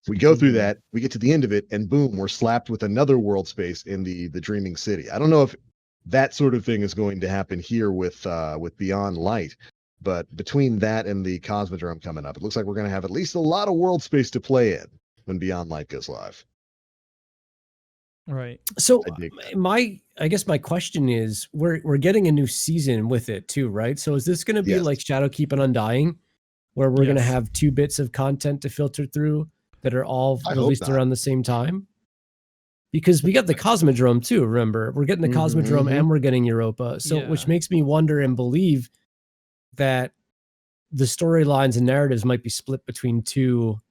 We go through that, we get to the end of it, and boom, we're slapped with another world space in the Dreaming City. I don't know if that sort of thing is going to happen here with Beyond Light, but between that and the Cosmodrome coming up, it looks like we're going to have at least a lot of world space to play in when Beyond Light goes live. Right. So I guess my question is, we're getting a new season with it too, right? So is this going to be like Shadowkeep and Undying, where we're going to have 2 bits of content to filter through that are all released around the same time? Because we got the Cosmodrome too, remember? We're getting the Cosmodrome and we're getting Europa. So which makes me wonder and believe that the storylines and narratives might be split between 2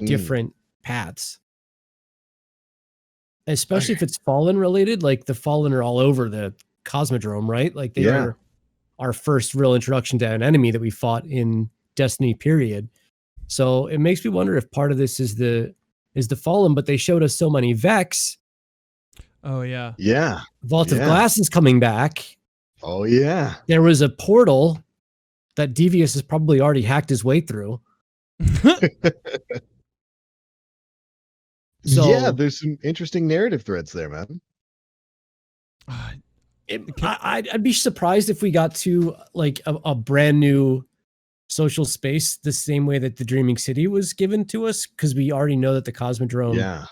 different paths. Especially if it's Fallen related, like the Fallen are all over the Cosmodrome, right? Like they are our first real introduction to an enemy that we fought in Destiny period. So it makes me wonder if part of this is the Fallen, but they showed us so many Vex. Oh yeah. Yeah. Vault of Glass is coming back. Oh yeah. There was a portal that Devious has probably already hacked his way through. So, yeah, there's some interesting narrative threads there, man. I'd be surprised if we got to like a brand new social space the same way that the Dreaming City was given to us, because we already know that the Cosmodrome. Yeah.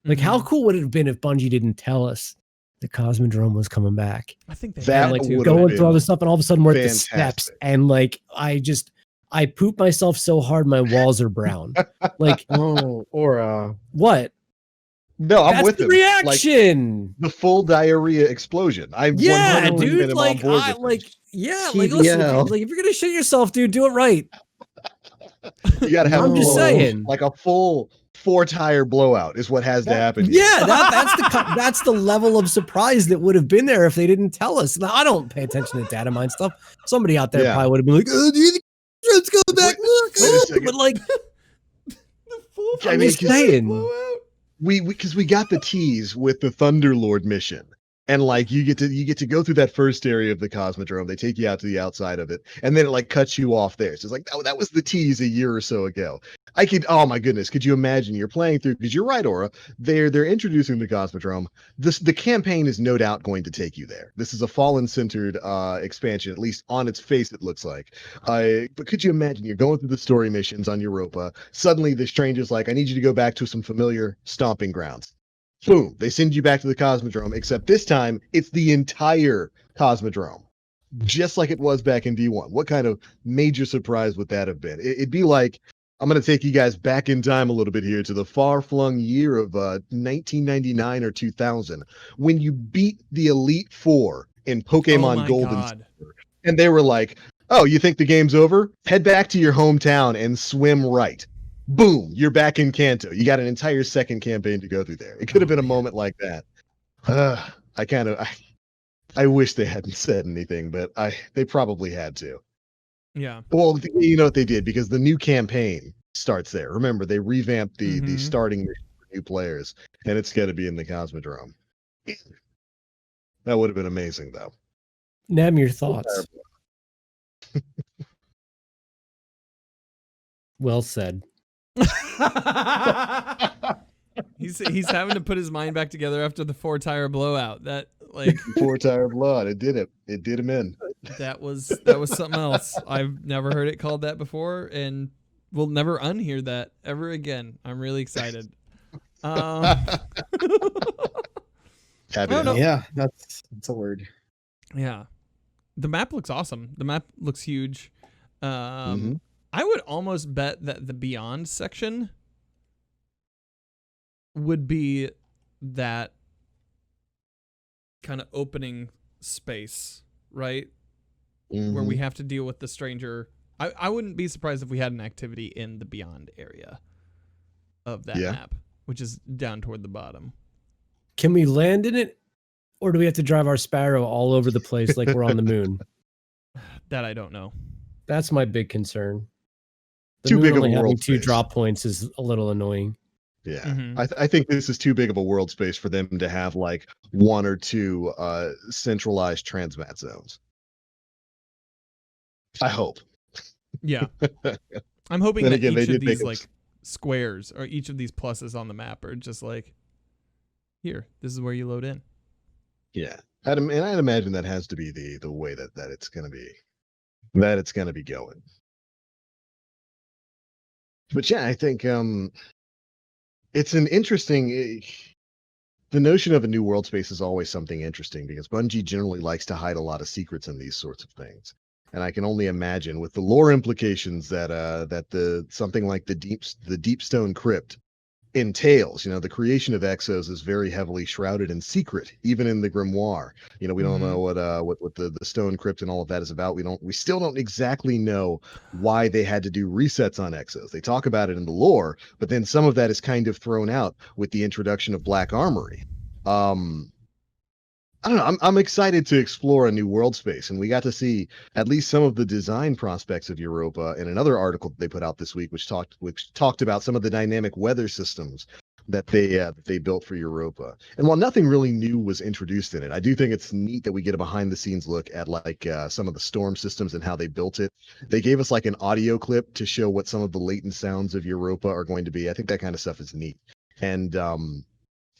Like, how cool would it have been if Bungie didn't tell us the Cosmodrome was coming back? I think that like going through all this stuff, and all of a sudden we're at the steps, and like I poop myself so hard my walls are brown. Like, or what? No, I'm That's with the him. reaction. Like, the full diarrhea explosion. I'm yeah, 100% dude. am Like, on board I with like, yeah, like, TBL. listen, if you're gonna shit yourself, dude, do it right. You got to have I'm just saying. like a full 4-tire blowout is what has to happen. Yeah, that's the level of surprise that would have been there if they didn't tell us. Now, I don't pay attention to data mine stuff. Somebody out there probably would have been like, "Oh, do you think let's go back look?" Wait a second. But like, I I'm mean, just saying. Because we got the tease with the Thunderlord mission, and like you get to go through that first area of the Cosmodrome. They take you out to the outside of it, and then it like cuts you off there. So it's like, oh, that was the tease a year or so ago. Oh my goodness, could you imagine? You're playing through, because you're right, Aura. They're introducing the Cosmodrome. The campaign is no doubt going to take you there. This is a Fallen centered expansion, at least on its face it looks like. But could you imagine? You're going through the story missions on Europa. Suddenly the stranger's like, I need you to go back to some familiar stomping grounds. Boom, they send you back to the Cosmodrome, except this time it's the entire Cosmodrome, just like it was back in D1. What kind of major surprise would that have been? It'd be like, I'm going to take you guys back in time a little bit here to the far-flung year of 1999 or 2000, when you beat the Elite Four in Pokemon Gold and Silver, and they were like, oh, you think the game's over? Head back to your hometown and swim right. Boom, you're back in Kanto. You got an entire second campaign to go through there. It could have been a moment like that. I wish they hadn't said anything, but they probably had to. Yeah. Well, you know what they did, because the new campaign starts there. Remember, they revamped the starting mission for new players, and it's got to be in the Cosmodrome. That would have been amazing, though. Nem, your thoughts? Well said. He's having to put his mind back together after the 4-tire blowout. That like 4-tire blowout. It did it. It did him in. That was something else. I've never heard it called that before, and we'll never unhear that ever again. I'm really excited. Happy. Yeah, that's a word. Yeah, the map looks awesome. The map looks huge. I would almost bet that the Beyond section would be that kind of opening space, right? Where we have to deal with the stranger. I wouldn't be surprised if we had an activity in the Beyond area of that map, which is down toward the bottom. Can we land in it, or do we have to drive our Sparrow all over the place like we're on the moon? That I don't know. That's my big concern. Too big of a world space. 2 space. drop points is a little annoying. Yeah, I think this is too big of a world space for them to have like 1 or 2 centralized transmat zones. I hope. Yeah. I'm hoping that again, each of these like squares or each of these pluses on the map are just like, here, this is where you load in. Yeah. I'd imagine that has to be the way that it's going to be going. But yeah, I think it's an interesting the notion of a new world space is always something interesting, because Bungie generally likes to hide a lot of secrets in these sorts of things. And I can only imagine, with the lore implications that something like the Deepstone Crypt entails. The creation of Exos is very heavily shrouded in secret, even in the grimoire. We don't know what the Stone Crypt and all of that is about. We still don't exactly know why they had to do resets on Exos. They talk about it in the lore, but then some of that is kind of thrown out with the introduction of Black Armory. I don't know. I'm excited to explore a new world space, and we got to see at least some of the design prospects of Europa in another article that they put out this week, which talked about some of the dynamic weather systems that they built for Europa. And while nothing really new was introduced in it, I do think it's neat that we get a behind the scenes look at like some of the storm systems and how they built it. They gave us like an audio clip to show what some of the latent sounds of Europa are going to be. I think that kind of stuff is neat. And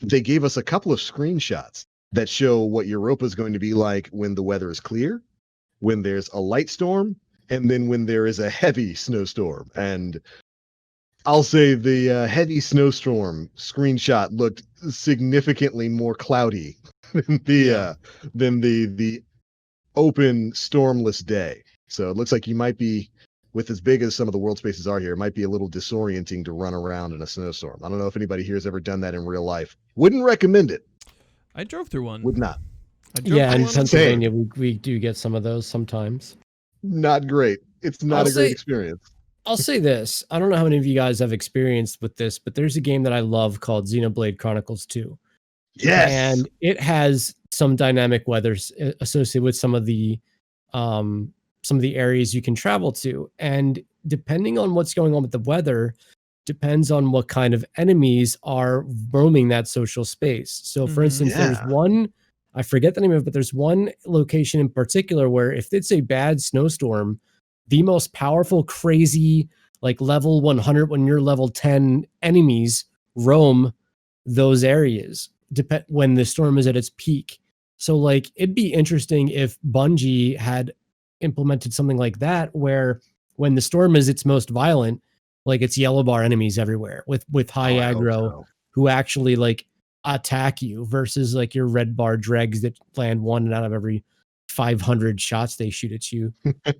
they gave us a couple of screenshots that show what Europa is going to be like when the weather is clear, when there's a light storm, and then when there is a heavy snowstorm. And I'll say the heavy snowstorm screenshot looked significantly more cloudy than the open stormless day. So it looks like you might be with as big as some of the world spaces are here, it might be a little disorienting to run around in a snowstorm. I don't know if anybody here has ever done that in real life. Wouldn't recommend it. I drove through one. Would not. Yeah, in Pennsylvania, we do get some of those sometimes. Not great. It's not a great experience. I'll say this. I don't know how many of you guys have experienced with this, but there's a game that I love called Xenoblade Chronicles 2. Yes. And it has some dynamic weather associated with some of the areas you can travel to. And depending on what's going on with the weather, depends on what kind of enemies are roaming that social space. So for instance, there's one, I forget the name of it, but there's one location in particular where if it's a bad snowstorm, the most powerful, crazy, like level 100 when you're level 10 enemies roam those areas when the storm is at its peak. So like it'd be interesting if Bungie had implemented something like that where when the storm is its most violent, like it's yellow bar enemies everywhere with high aggro who actually like attack you versus like your red bar dregs that land 1 out of every 500 shots they shoot at you.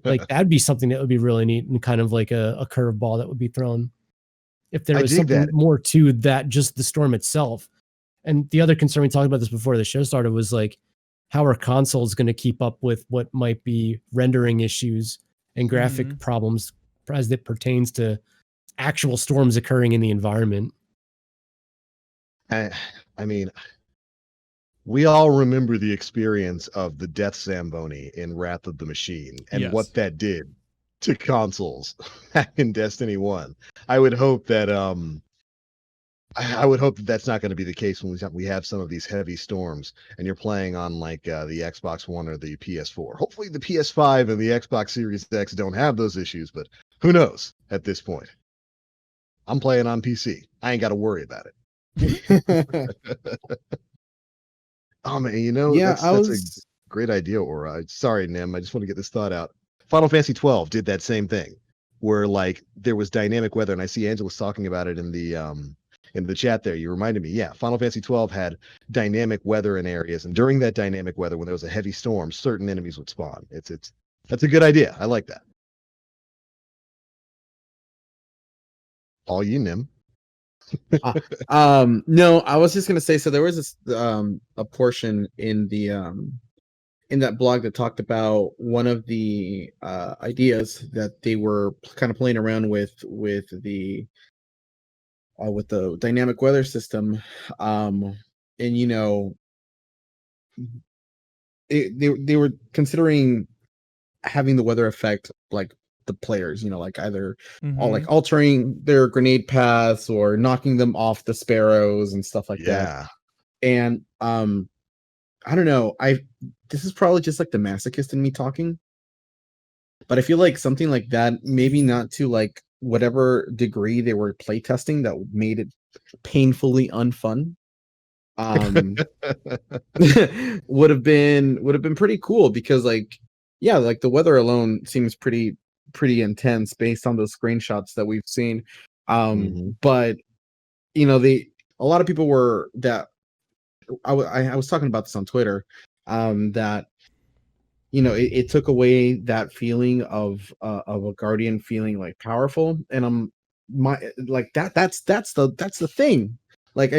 Like that'd be something that would be really neat and kind of like a curveball that would be thrown if there was something more to that, just the storm itself. And the other concern, we talked about this before the show started, was like how are consoles going to keep up with what might be rendering issues and graphic problems as it pertains to actual storms occurring in the environment. I mean, we all remember the experience of the Death Zamboni in Wrath of the Machine and what that did to consoles back in Destiny 1. I would hope that that's not going to be the case when we have some of these heavy storms and you're playing on like the Xbox One or the PS4. Hopefully the PS5 and the Xbox Series X don't have those issues, but who knows at this point. I'm playing on PC. I ain't got to worry about it. Oh man, that's a great idea, Aura. Sorry, Nim. I just want to get this thought out. Final Fantasy 12 did that same thing, where like there was dynamic weather, and I see Angela's talking about it in the chat there. You reminded me. Yeah, Final Fantasy 12 had dynamic weather in areas, and during that dynamic weather, when there was a heavy storm, certain enemies would spawn. That's a good idea. I like that. All you, Nim. No, I was just gonna say, so there was this a portion in the in that blog that talked about one of the ideas that they were kind of playing around with the dynamic weather system, and they were considering having the weather affect like the players, like either like altering their grenade paths or knocking them off the sparrows and stuff like that. And I don't know, this is probably just like the masochist in me talking, but I feel like something like that, maybe not to like whatever degree they were playtesting, that made it painfully unfun, would have been pretty cool, because like like the weather alone seems pretty intense based on those screenshots that we've seen. But a lot of people were that I was talking about this on Twitter, that it took away that feeling of a guardian feeling like powerful, and that's the thing. Like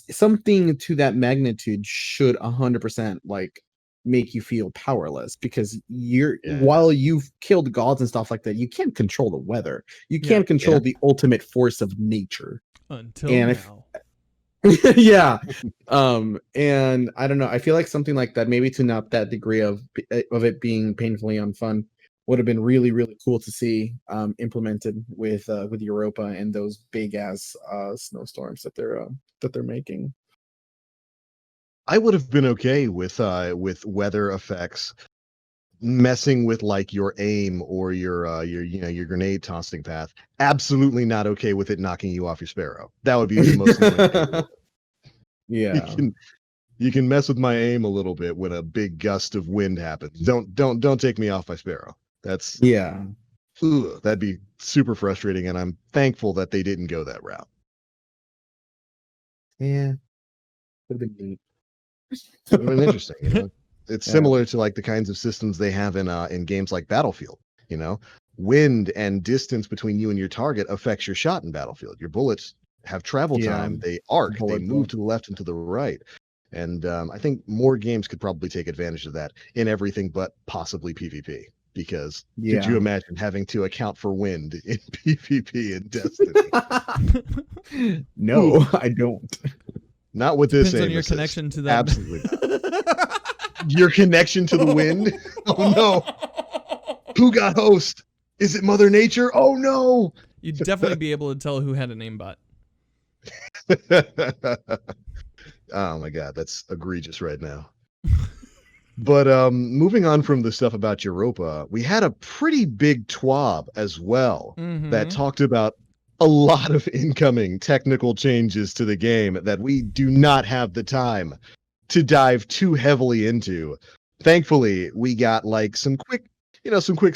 something to that magnitude should 100% like make you feel powerless, because while you've killed gods and stuff like that, you can't control the weather. You can't control the ultimate force of nature until now. And I don't know, I feel like something like that, maybe to not that degree of it being painfully unfun, would have been really, really cool to see implemented with Europa and those big ass snowstorms that they're making. I would have been okay with weather effects messing with like your aim or your grenade tossing path. Absolutely not okay with it knocking you off your sparrow. That would be the most annoying. Yeah. You can mess with my aim a little bit when a big gust of wind happens. Don't take me off my sparrow. That'd be super frustrating, and I'm thankful that they didn't go that route. Yeah. Would have been neat. It would have been interesting, It's similar to like the kinds of systems they have in games like Battlefield, wind and distance between you and your target affects your shot in Battlefield. Your bullets have travel time, they arc, they move to the left and to the right. And I think more games could probably take advantage of that in everything but possibly PvP. Because could you imagine having to account for wind in PvP in Destiny? No, I don't. Not with this Depends aim on your assist. connection to them. Absolutely not. Your connection to the wind? Oh no. Who got host? Is it Mother Nature? Oh no. You'd definitely be able to tell who had an aimbot. Oh my god, that's egregious right now. But moving on from the stuff about Europa, we had a pretty big TWAB as well that talked about a lot of incoming technical changes to the game that we do not have the time to dive too heavily into. Thankfully, we got like some quick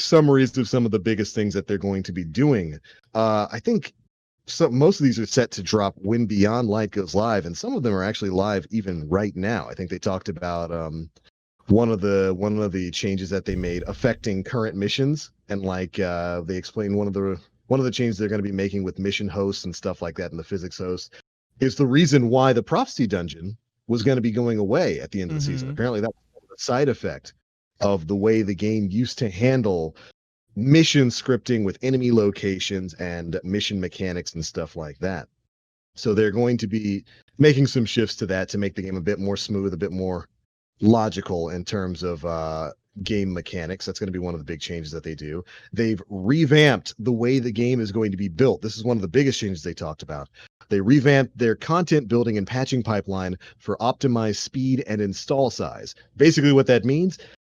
summaries of some of the biggest things that they're going to be doing. I think most of these are set to drop when Beyond Light goes live, and some of them are actually live even right now. I think they talked about one of the changes that they made affecting current missions, and like they explained one of the changes they're going to be making with mission hosts and stuff like that, and the physics host is the reason why the prophecy dungeon was going to be going away at the end of the season. Apparently that was a side effect of the way the game used to handle mission scripting with enemy locations and mission mechanics and stuff like that. So they're going to be making some shifts to that to make the game a bit more smooth, a bit more logical in terms of game mechanics. That's going to be one of the big changes that they do. They've revamped the way the game is going to be built. This is one of the biggest changes they talked about. They revamped their content building and patching pipeline for optimized speed and install size. Basically what that means,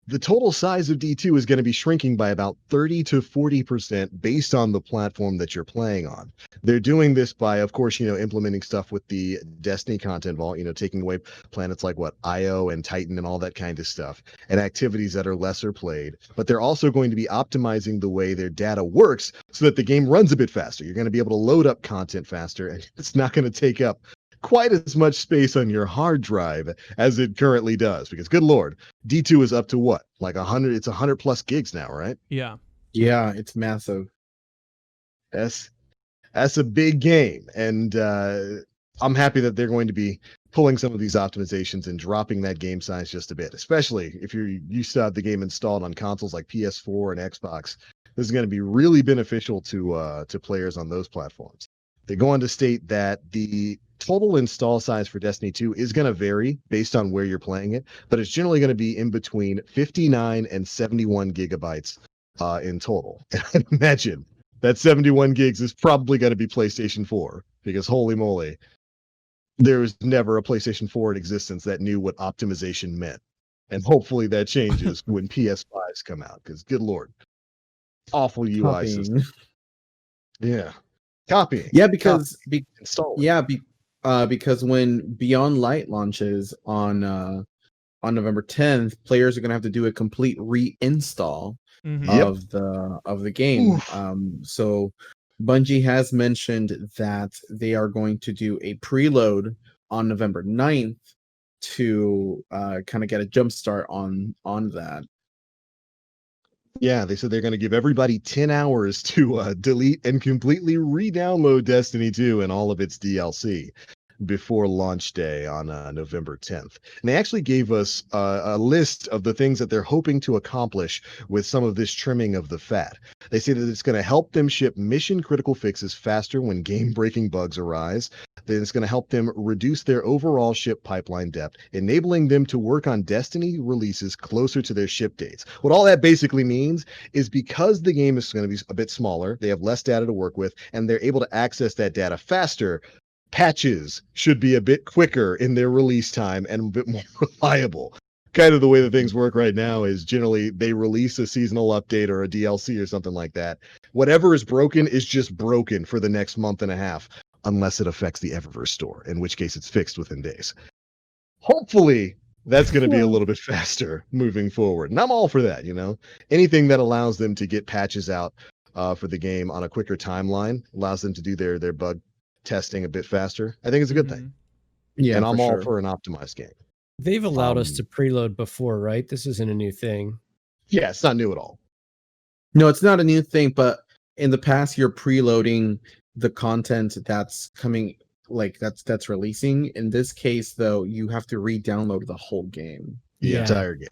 the total size of D2 is going to be shrinking by about 30 to 40% based on the platform that you're playing on. They're doing this by, of course, implementing stuff with the Destiny content vault, taking away planets like Io and Titan and all that kind of stuff, and activities that are lesser played. But they're also going to be optimizing the way their data works so that the game runs a bit faster. You're going to be able to load up content faster, and it's not going to take up quite as much space on your hard drive as it currently does, because good lord, D2 is up to what, like 100? It's 100 plus gigs now, right? Yeah, it's massive. That's a big game, and I'm happy that they're going to be pulling some of these optimizations and dropping that game size just a bit, especially if you're used to have the game installed on consoles like PS4 and Xbox. This is going to be really beneficial to players on those platforms. They go on to state that the total install size for Destiny 2 is going to vary based on where you're playing it, but it's generally going to be in between 59 and 71 gigabytes in total. And I imagine that 71 gigs is probably going to be PlayStation 4, because holy moly, there was never a PlayStation 4 in existence that knew what optimization meant. And hopefully that changes when PS5s come out, because good lord, awful UI system. Yeah. Copying. Yeah, because because when Beyond Light launches on November 10th, players are going to have to do a complete reinstall of the game. So Bungie has mentioned that they are going to do a preload on November 9th to kind of get a jump start on that. Yeah, they said they're going to give everybody 10 hours to delete and completely re-download Destiny 2 and all of its DLC before launch day on November 10th. And they actually gave us a list of the things that they're hoping to accomplish with some of this trimming of the fat. They say that it's going to help them ship mission-critical fixes faster when game-breaking bugs arise. Then it's going to help them reduce their overall ship pipeline depth, enabling them to work on Destiny releases closer to their ship dates. What all that basically means is, because the game is going to be a bit smaller, they have less data to work with, and they're able to access that data faster, patches should be a bit quicker in their release time and a bit more reliable. Kind of the way that things work right now is generally they release a seasonal update or a DLC or something like that. Whatever is broken is just broken for the next month and a half, unless it affects the Eververse store, in which case it's fixed within days. Hopefully that's going to be a little bit faster moving forward. And I'm all for that, anything that allows them to get patches out for the game on a quicker timeline, allows them to do their bug testing a bit faster. I think it's a good thing. Yeah, and I'm all for an optimized game. They've allowed us to preload before, right? This isn't a new thing. Yeah, it's not new at all. No, it's not a new thing, but in the past you're preloading the content that's coming, like that's releasing. In this case, though, you have to re-download the whole game. The entire game.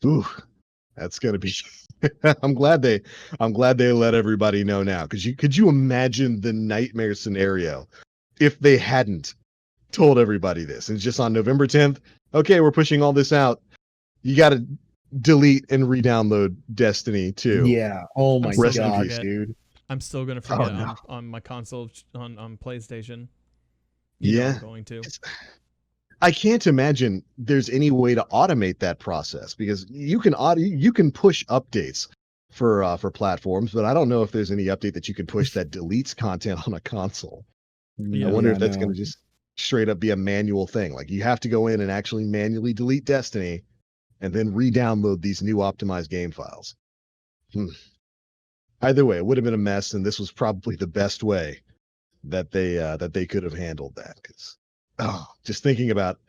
Ooh, that's gonna be. I'm glad they let everybody know now, because could you imagine the nightmare scenario if they hadn't told everybody this? And it's just on November 10th. Okay, we're pushing all this out. You got to delete and re-download Destiny 2. Yeah. Oh my god, forget. dude. I'm still gonna forget on my console on PlayStation. I'm going to. I can't imagine there's any way to automate that process, because you can push updates for platforms, but I don't know if there's any update that you can push that deletes content on a console. I wonder if that's going to just straight up be a manual thing. Like, you have to go in and actually manually delete Destiny and then re-download these new optimized game files. Either way, it would have been a mess, and this was probably the best way that they could have handled that. Because just thinking about,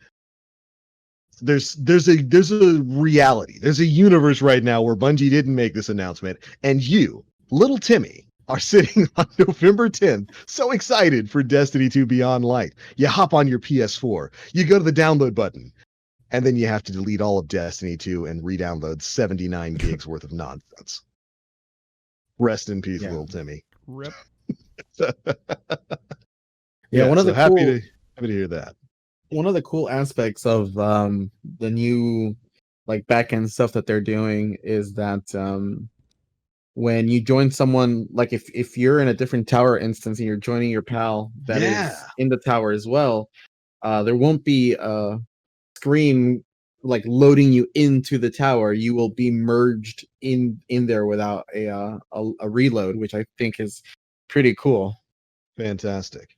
there's a reality, there's a universe right now where Bungie didn't make this announcement, and you, little Timmy, are sitting on November 10th, so excited for Destiny 2 Beyond Light. You hop on your PS4, you go to the download button, and then you have to delete all of Destiny 2 and re-download 79 gigs worth of nonsense. Rest in peace, little Timmy. Rip. One of the happy to hear that. One of the cool aspects of the new backend stuff that they're doing is that when you join someone, like if you're in a different tower instance and you're joining your pal that is in the tower as well, there won't be a screen loading you into the tower. You will be merged in there without a reload, which I think is pretty cool. Fantastic.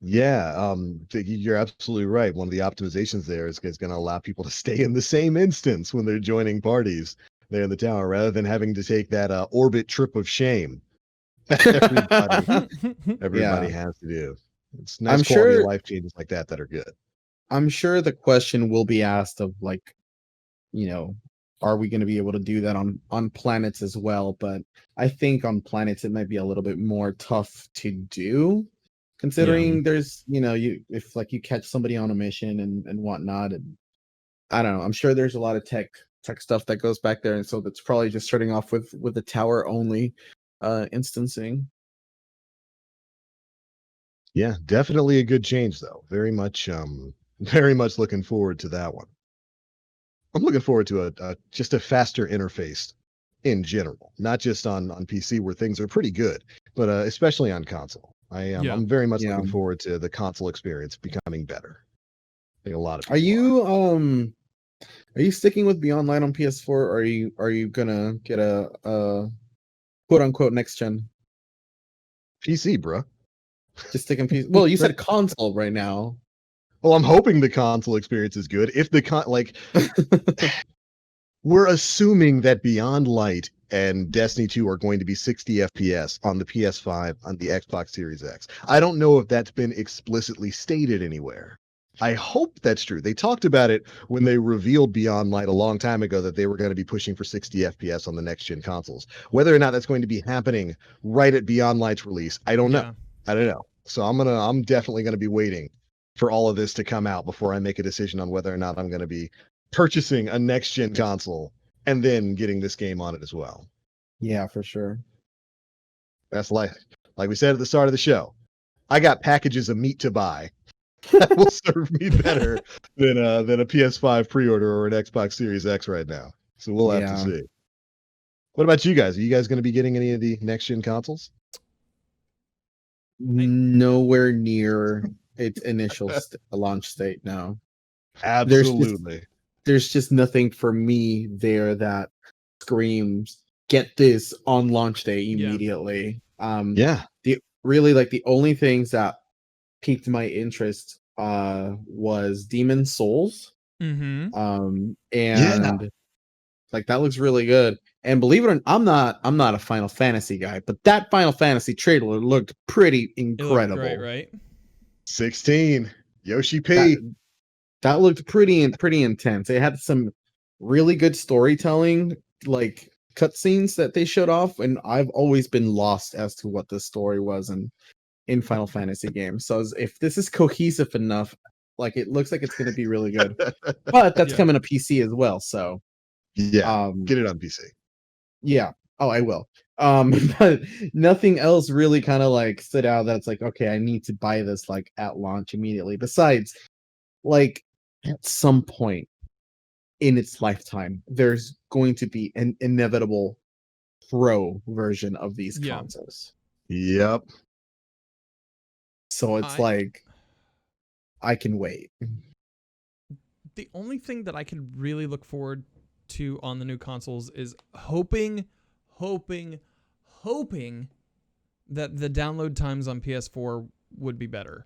Yeah, you're absolutely right. One of the optimizations there is going to allow people to stay in the same instance when they're joining parties there in the tower, rather than having to take that orbit trip of shame everybody has to do. It's nice quality of life changes like that are good. I'm sure the question will be asked of are we going to be able to do that on planets as well? But I think on planets it might be a little bit more tough to do, considering there's if you catch somebody on a mission and whatnot, and I don't know. I'm sure there's a lot of tech stuff that goes back there, and so that's probably just starting off with the tower only instancing. Yeah, definitely a good change though. Very much looking forward to that one. I'm looking forward to just a faster interface in general, not just on PC where things are pretty good, but especially on console. I'm very much looking forward to the console experience becoming better. I think a lot of people Are you sticking with Beyond Light on PS4, or are you gonna get a quote unquote next gen PC, bro? Just sticking PC. Well, you said console right now. Well, I'm hoping the console experience is good. If the we're assuming that Beyond Light and Destiny 2 are going to be 60 FPS on the PS5, on the Xbox Series X. I don't know if that's been explicitly stated anywhere. I hope that's true. They talked about it when they revealed Beyond Light a long time ago, that they were going to be pushing for 60 FPS on the next gen consoles. Whether or not that's going to be happening right at Beyond Light's release, I don't know. I don't know. So I'm definitely going to be waiting for all of this to come out before I make a decision on whether or not I'm going to be purchasing a next gen console and then getting this game on it as well. Yeah, for sure. That's like we said at the start of the show. I got packages of meat to buy that will serve me better than a PS5 pre-order or an Xbox Series X right now. So we'll have to see. What about you guys? Are you guys going to be getting any of the next gen consoles? Nowhere near its initial launch state. No, absolutely. There's just nothing for me there that screams get this on launch day immediately. The only things that piqued my interest was Demon Souls. And that looks really good. And believe it or not, I'm not a Final Fantasy guy, but that Final Fantasy trailer looked pretty incredible. It looked great, right? 16 Yoshi P. That looked pretty intense. It had some really good storytelling. Like cutscenes that they showed off, and I've always been lost as to what the story was in Final Fantasy games. So if this is cohesive enough, like it looks like it's going to be really good. But that's coming to PC as well, so get it on PC. Yeah. Oh, I will. But nothing else really kind of like stood out that's like, okay, I need to buy this like at launch immediately. Besides, like at some point in its lifetime, there's going to be an inevitable pro version of these consoles. Yep. So it's like I can wait. The only thing that I can really look forward to on the new consoles is hoping that the download times on PS4 would be better.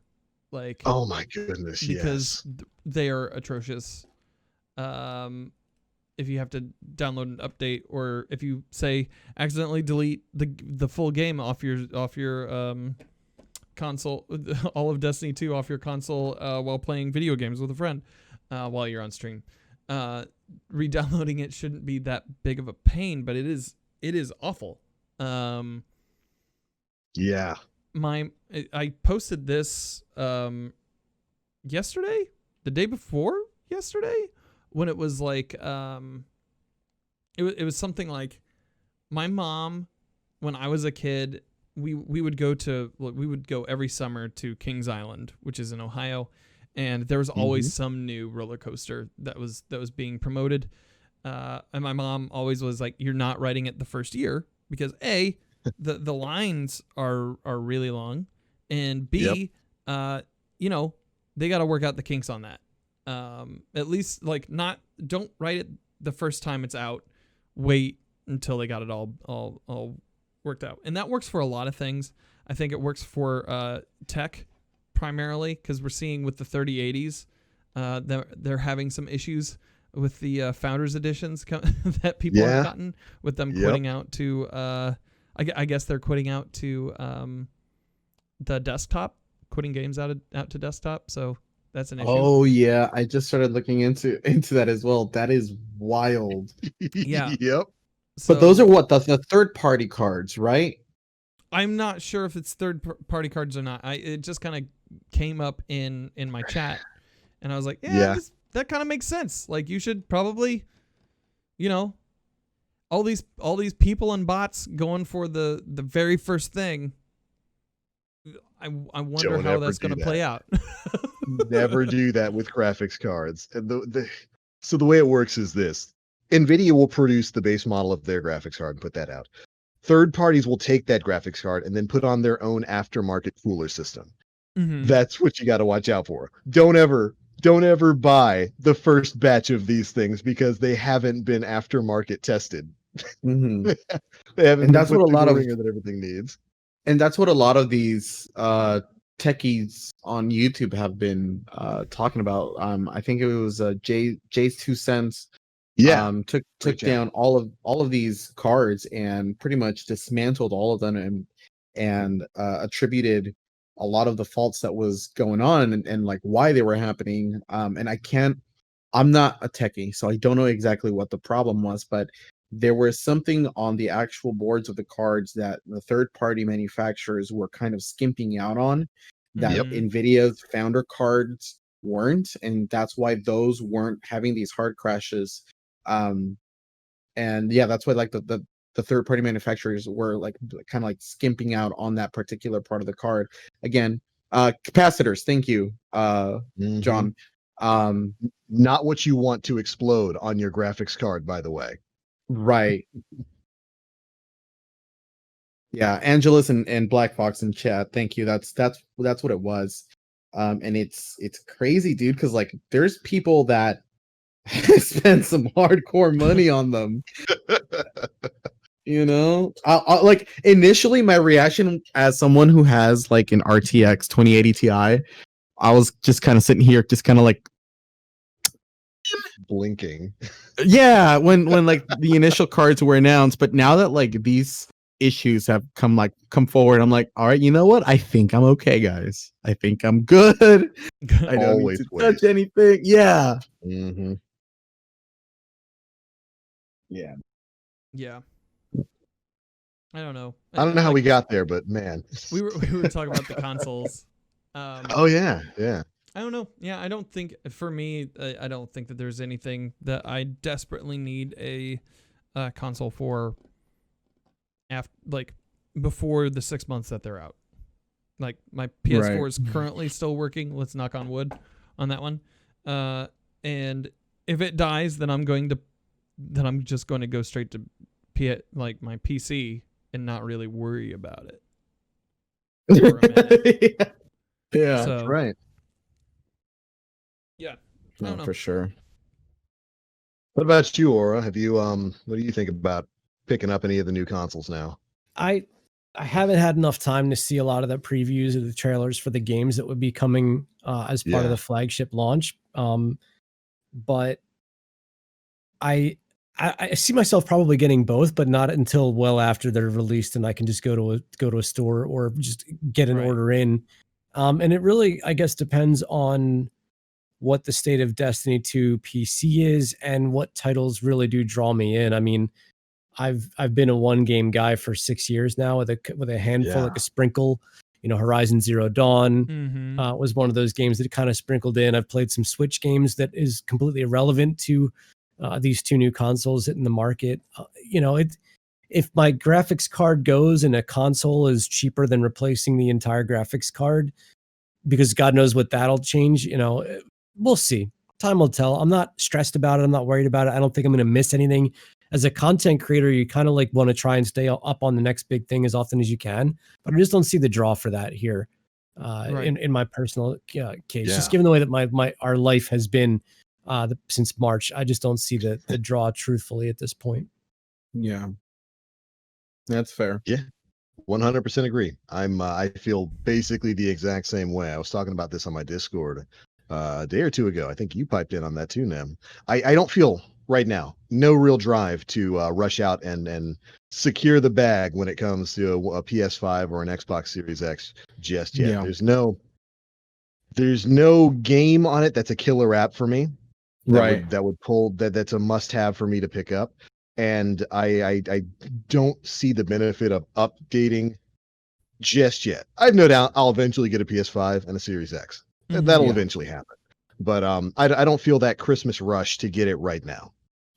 Like, oh my goodness, because they are atrocious. If you have to download an update, or if you say accidentally delete the full game off your console, all of Destiny 2 off your console while playing video games with a friend while you're on stream, re-downloading it shouldn't be that big of a pain, but it is awful. Yeah. I posted this yesterday, the day before yesterday, when it was like it was something like, my mom, when I was a kid, we would go every summer to Kings Island, which is in Ohio, and there was always some new roller coaster that was being promoted. And my mom always was like, "You're not riding it the first year because A, the lines are really long, and B, they got to work out the kinks on that. At least don't write it the first time it's out. Wait until they got it all worked out." And that works for a lot of things. I think it works for tech primarily, because we're seeing with the 3080s, they're having some issues with the Founders Editions that people have gotten, with them quitting out to, I guess they're quitting out to the desktop, quitting games out to desktop. So that's an issue. Oh yeah, I just started looking into that as well. That is wild. Yeah. Yep. So, but those are what the third party cards, right? I'm not sure if it's third party cards or not. It just kind of came up in my chat, and I was like, that kind of makes sense. Like, you should probably, all these people and bots going for the very first thing. I wonder how that's going to play out. Never do that with graphics cards. And so the way it works is this: NVIDIA will produce the base model of their graphics card and put that out. Third parties will take that graphics card and then put on their own aftermarket cooler system. That's what you got to watch out for. Don't ever buy the first batch of these things because they haven't been aftermarket tested. They haven't. And that's what a lot of that everything needs. And that's what a lot of these techies on YouTube have been talking about. I think it was Jay's 2 cents. Took down all of these cards and pretty much dismantled all of them and attributed a lot of the faults that was going on and like why they were happening. And I'm not a techie, so I don't know exactly what the problem was, but there was something on the actual boards of the cards that the third-party manufacturers were kind of skimping out on, that NVIDIA's founder cards weren't, and that's why those weren't having these hard crashes. And that's why like the third-party manufacturers were like kind of like skimping out on that particular part of the card. Again, capacitors, thank you, John. Not what you want to explode on your graphics card, by the way. Right. Yeah, Angelus and Black Fox in chat. Thank you. That's what it was. And it's crazy, dude, because like there's people that spend some hardcore money on them. I like initially my reaction as someone who has like an RTX 2080 Ti, I was just kind of sitting here, just kind of like blinking. Yeah, when like the initial cards were announced, but now that like these issues have come forward, I'm like, all right, you know what? I think I'm okay, guys. I think I'm good. I don't need to touch anything. Yeah. Yeah. I don't know. I don't know how we got there, but man, we were talking about the consoles. Oh yeah. I don't know. Yeah, I don't think for me, I don't think that there's anything that I desperately need a console for. Before the 6 months that they're out. Like my PS4 is currently still working. Let's knock on wood on that one. And if it dies, then I'm just going to go straight to my PC and not really worry about it for a minute. Yeah, so, that's right. Yeah, no, for sure. What about you, Aura? Have you what do you think about picking up any of the new consoles now? I haven't had enough time to see a lot of the previews or the trailers for the games that would be coming as part of the flagship launch. But I see myself probably getting both, but not until well after they're released, and I can just go to a store or just get an order in. And it really, I guess, depends on what the state of Destiny 2 PC is and what titles really do draw me in. I mean, I've been a one game guy for 6 years now with a handful, like a sprinkle. Horizon Zero Dawn was one of those games that kind of sprinkled in. I've played some Switch games that is completely irrelevant to these two new consoles hitting the market. If my graphics card goes and a console is cheaper than replacing the entire graphics card, because God knows what that'll change, we'll see. Time will tell. I'm not stressed about it. I'm not worried about it. I don't think I'm going to miss anything. As a content creator, you kind of want to try and stay up on the next big thing as often as you can, but I just don't see the draw for that here in my personal case. Just given the way that our life has been since March, I just don't see the draw truthfully at this point. Yeah, that's fair. Yeah, 100% agree. I feel basically the exact same way. I was talking about this on my Discord a day or two ago. I think you piped in on that too, Nem. I don't feel right now no real drive to rush out and secure the bag when it comes to a PS5 or an Xbox Series X just yet. Yeah. There's no game on it that's a killer app for me. That would pull that's a must have for me to pick up. And I don't see the benefit of updating just yet. I have no doubt I'll eventually get a PS5 and a Series X. That'll eventually happen. But I don't feel that Christmas rush to get it right now.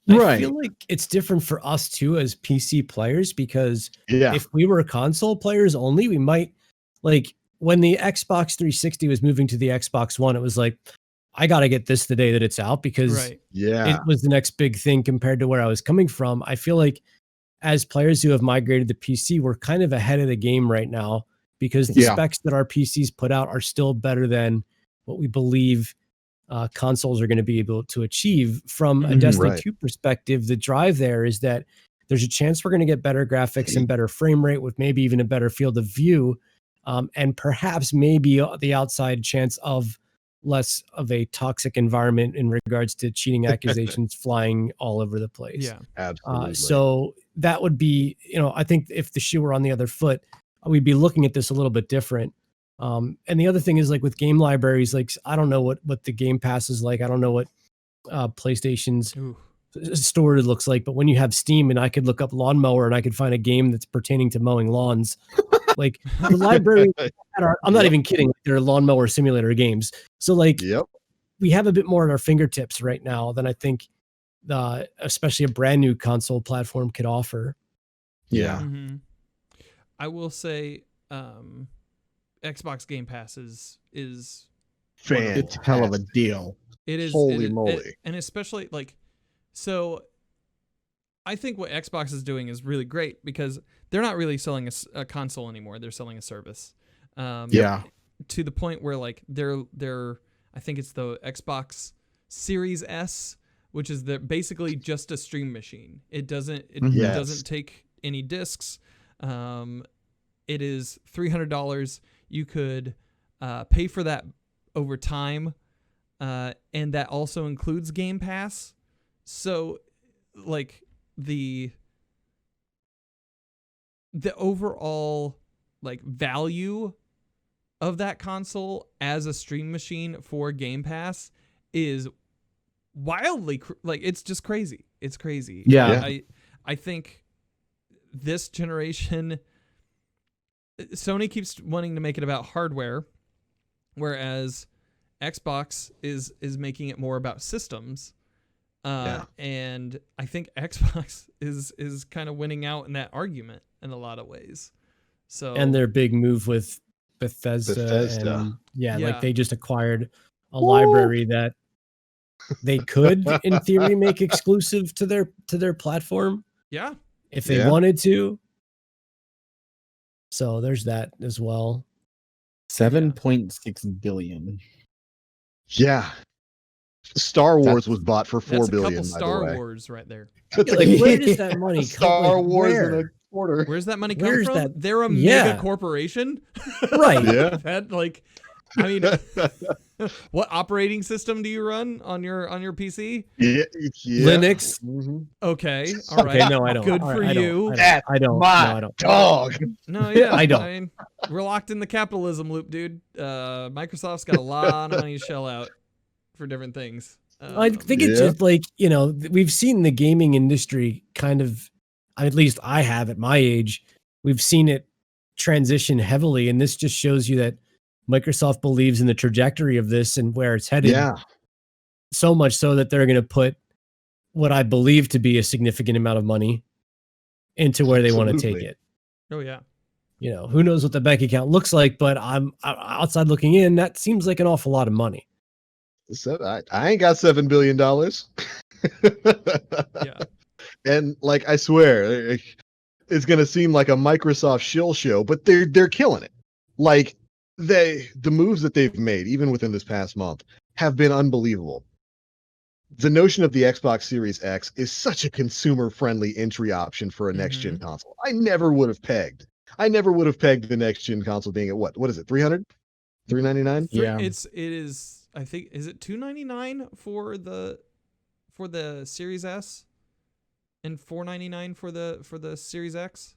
I feel like it's different for us too as PC players, because if we were console players only, we might, like when the Xbox 360 was moving to the Xbox One, it was like, I got to get this the day that it's out because it was the next big thing compared to where I was coming from. I feel like as players who have migrated to PC, we're kind of ahead of the game right now because the specs that our PCs put out are still better than what we believe consoles are going to be able to achieve. From a Destiny 2 perspective, the drive there is that there's a chance we're going to get better graphics and better frame rate with maybe even a better field of view, and perhaps maybe the outside chance of less of a toxic environment in regards to cheating accusations flying all over the place. Yeah, absolutely. So that would be, I think if the shoe were on the other foot, we'd be looking at this a little bit different. And the other thing is, like with game libraries, like I don't know what the Game Pass is like. I don't know what PlayStation's store looks like, but when you have Steam and I could look up lawnmower and I could find a game that's pertaining to mowing lawns, like the library, I'm not even kidding. They're lawnmower simulator games. So like, we have a bit more at our fingertips right now than I think, especially a brand new console platform could offer. Yeah. Mm-hmm. I will say, Xbox Game Pass is fantastic. It's a hell of a deal. It is. Holy moly. And especially so I think what Xbox is doing is really great because they're not really selling a console anymore. They're selling a service. To the point where like they're I think it's the Xbox Series S, which is basically just a stream machine. It doesn't take any discs. It is $300. You could pay for that over time, and that also includes Game Pass. So, like the overall like value of that console as a stream machine for Game Pass is wildly it's just crazy. It's crazy. Yeah. I think this generation, Sony keeps wanting to make it about hardware, whereas Xbox is making it more about systems. And I think Xbox is kind of winning out in that argument in a lot of ways. So, and their big move with Bethesda. And like they just acquired a library that they could in theory make exclusive to their platform. Yeah. If they wanted to. So there's that as well. 7.6 billion. Yeah. Star Wars was bought for $4 billion. That's a couple Star Wars right there. Like, where does that money come from? Star Wars in a quarter. Where's that money come from? That? They're a mega corporation. Right. Yeah. That, like, I mean, what operating system do you run on your PC? Yeah. Linux. Mm-hmm. Okay. All right. Okay, no, I don't. Good for you. I don't. Dog. No, yeah. I don't. I mean, we're locked in the capitalism loop, dude. Microsoft's got a lot of money to shell out for different things. I think it's just like, we've seen the gaming industry kind of, at least I have at my age, we've seen it transition heavily. And this just shows you that Microsoft believes in the trajectory of this and where it's headed. Yeah. So much so that they're going to put what I believe to be a significant amount of money into where they want to take it. Oh, yeah. Who knows what the bank account looks like, but I'm outside looking in. That seems like an awful lot of money. So I ain't got $7 billion. Yeah. And like, I swear, it's going to seem like a Microsoft shill show, but they're killing it. Like, the moves that they've made, even within this past month, have been unbelievable. The notion of the Xbox Series X is such a consumer-friendly entry option for a next-gen console. I never would have pegged the next-gen console being at what is it, 300? 399? Yeah. It is, I think, is it $299 for the Series S and $499 for the Series X?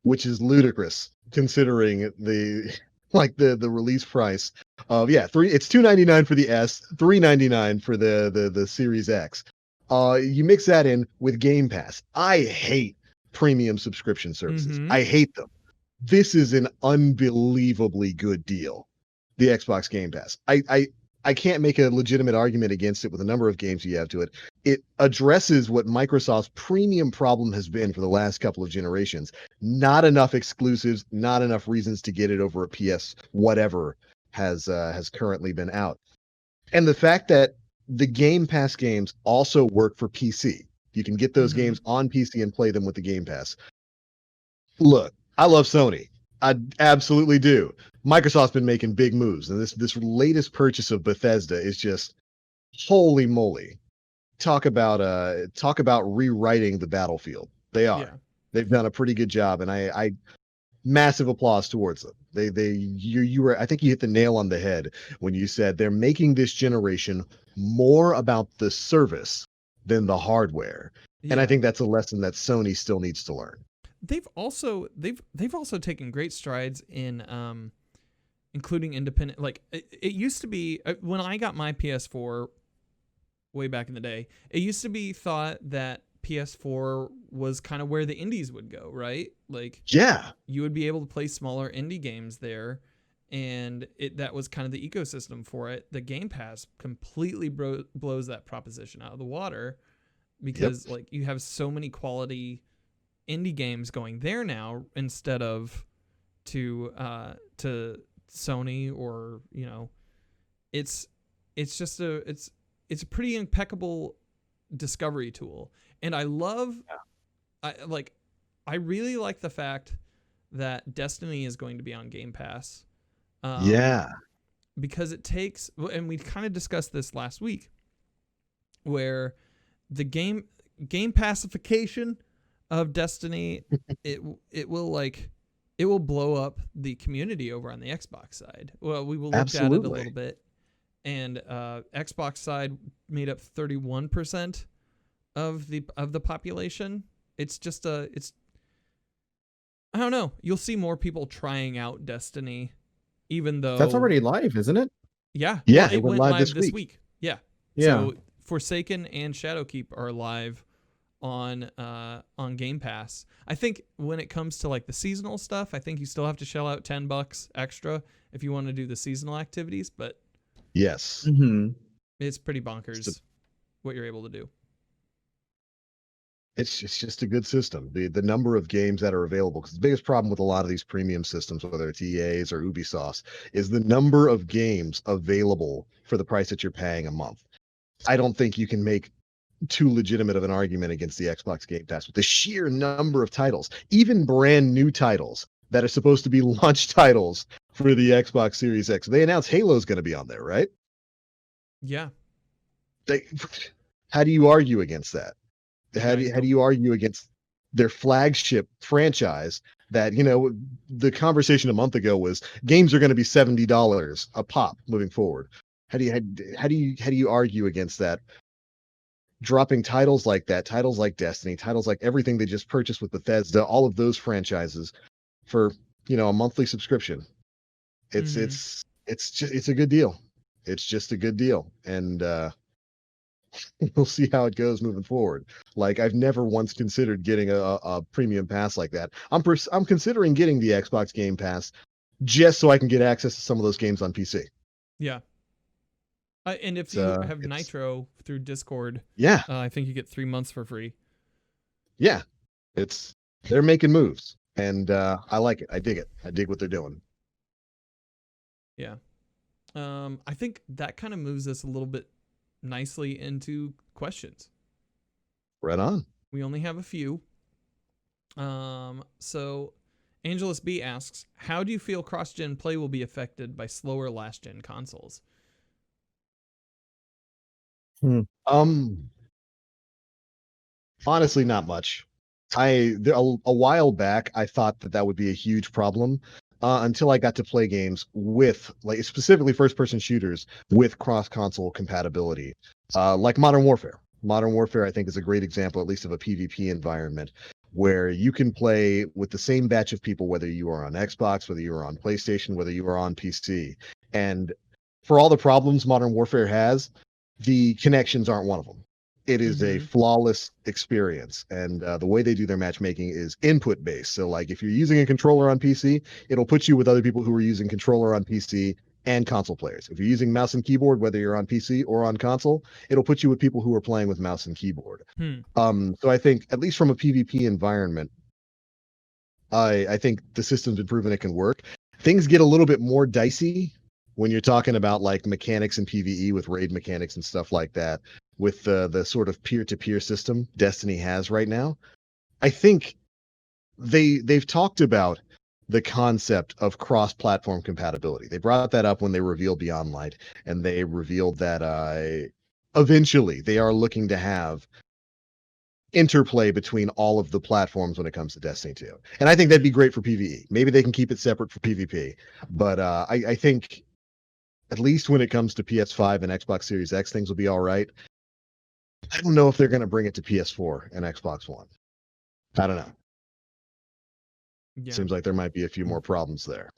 Which is ludicrous considering the release price of it's $299 for the S, $399 for the Series X. You mix that in with Game Pass. I hate premium subscription services. I hate them. This is an unbelievably good deal. The Xbox Game Pass. I can't make a legitimate argument against it with a number of games you have to it. It addresses what Microsoft's premium problem has been for the last couple of generations. Not enough exclusives, not enough reasons to get it over a PS whatever has currently been out. And the fact that the Game Pass games also work for PC. You can get those games on PC and play them with the Game Pass. Look, I love Sony. I absolutely do. Microsoft's been making big moves, and this latest purchase of Bethesda is just holy moly. Talk about rewriting the battlefield. They are. Yeah. They've done a pretty good job, and I massive applause towards them. You were, I think you hit the nail on the head when you said they're making this generation more about the service than the hardware. Yeah. And I think that's a lesson that Sony still needs to learn. They've also taken great strides in including independent. Like it used to be when I got my PS4 way back in the day, it used to be thought that PS4 was kind of where the indies would go, right? Like, yeah, you would be able to play smaller indie games there, and that was kind of the ecosystem for it. The Game Pass completely blows that proposition out of the water because like you have so many quality indie games going there now instead of to Sony or it's just it's a pretty impeccable discovery tool. And I love, I really like the fact that Destiny is going to be on Game Pass. Because it takes, and we kind of discussed this last week, where the game passification of Destiny, it will blow up the community over on the Xbox side. Well, we will look at it a little bit, and Xbox side made up 31% of the population. It's just I don't know. You'll see more people trying out Destiny, even though that's already live, isn't it? Yeah, yeah, well, it went live this week. Yeah. So Forsaken and Shadowkeep are live on Game Pass. I think when it comes to like the seasonal stuff, I think you still have to shell out $10 extra if you want to do the seasonal activities, but yes, it's pretty bonkers what you're able to do. It's just a good system. The number of games that are available, because the biggest problem with a lot of these premium systems, whether it's EA's or Ubisoft's, is the number of games available for the price that you're paying a month. I don't think you can make too legitimate of an argument against the Xbox Game Pass with the sheer number of titles, even brand new titles that are supposed to be launch titles for the Xbox Series X. They announced Halo's going to be on there, right? Yeah. How do you argue against that? How do you argue against their flagship franchise that, the conversation a month ago was games are going to be $70 a pop moving forward? How do you argue against that? Dropping titles like that, titles like Destiny, titles like everything they just purchased with Bethesda, all of those franchises for, a monthly subscription. It's a good deal. It's just a good deal. And we'll see how it goes moving forward. Like, I've never once considered getting a premium pass like that. I'm considering getting the Xbox Game Pass just so I can get access to some of those games on PC. Yeah. And if you have Nitro through Discord, yeah, I think you get 3 months for free. Yeah, they're making moves, and I like it. I dig it. I dig what they're doing. Yeah. I think that kind of moves us a little bit nicely into questions. Right on. We only have a few. So Angelus B asks, how do you feel cross-gen play will be affected by slower last-gen consoles? Honestly, not much. A while back, I thought that would be a huge problem until I got to play games with, like, specifically first-person shooters with cross-console compatibility, like Modern Warfare. Modern Warfare, I think, is a great example, at least of a PvP environment where you can play with the same batch of people, whether you are on Xbox, whether you are on PlayStation, whether you are on PC. And for all the problems Modern Warfare has, the connections aren't one of them. It is a flawless experience, and the way they do their matchmaking is input based. So, like, if you're using a controller on PC, it'll put you with other people who are using controller on PC and console players. If you're using mouse and keyboard, whether you're on PC or on console, it'll put you with people who are playing with mouse and keyboard. So I think, at least from a PvP environment, I think the system's been proven it can work. Things get a little bit more dicey when you're talking about, like, mechanics and PvE with raid mechanics and stuff like that, with the sort of peer-to-peer system Destiny has right now. I think they've talked about the concept of cross-platform compatibility. They brought that up when they revealed Beyond Light, and they revealed that eventually they are looking to have interplay between all of the platforms when it comes to Destiny 2. And I think that'd be great for PvE. Maybe they can keep it separate for PvP. But I think, at least when it comes to PS5 and Xbox Series X, things will be all right. I don't know if they're going to bring it to PS4 and Xbox One. I don't know. Yeah. Seems like there might be a few more problems there.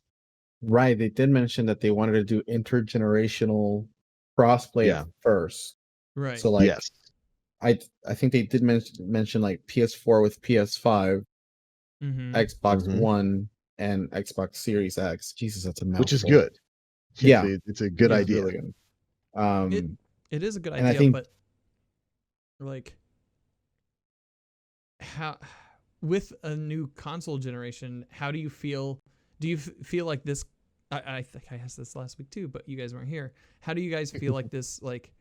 Right. They did mention that they wanted to do intergenerational crossplay at first. Right. So, like, yes. I think they did mention like PS4 with PS5, Xbox One, and Xbox Series X. Jesus, that's a mouthful. Which is good. Yeah, it's a good idea. Really good. It is a good idea, but like, how with a new console generation, how do you feel? Do you feel like this? I think I asked this last week too, but you guys weren't here. How do you guys feel like this? Like,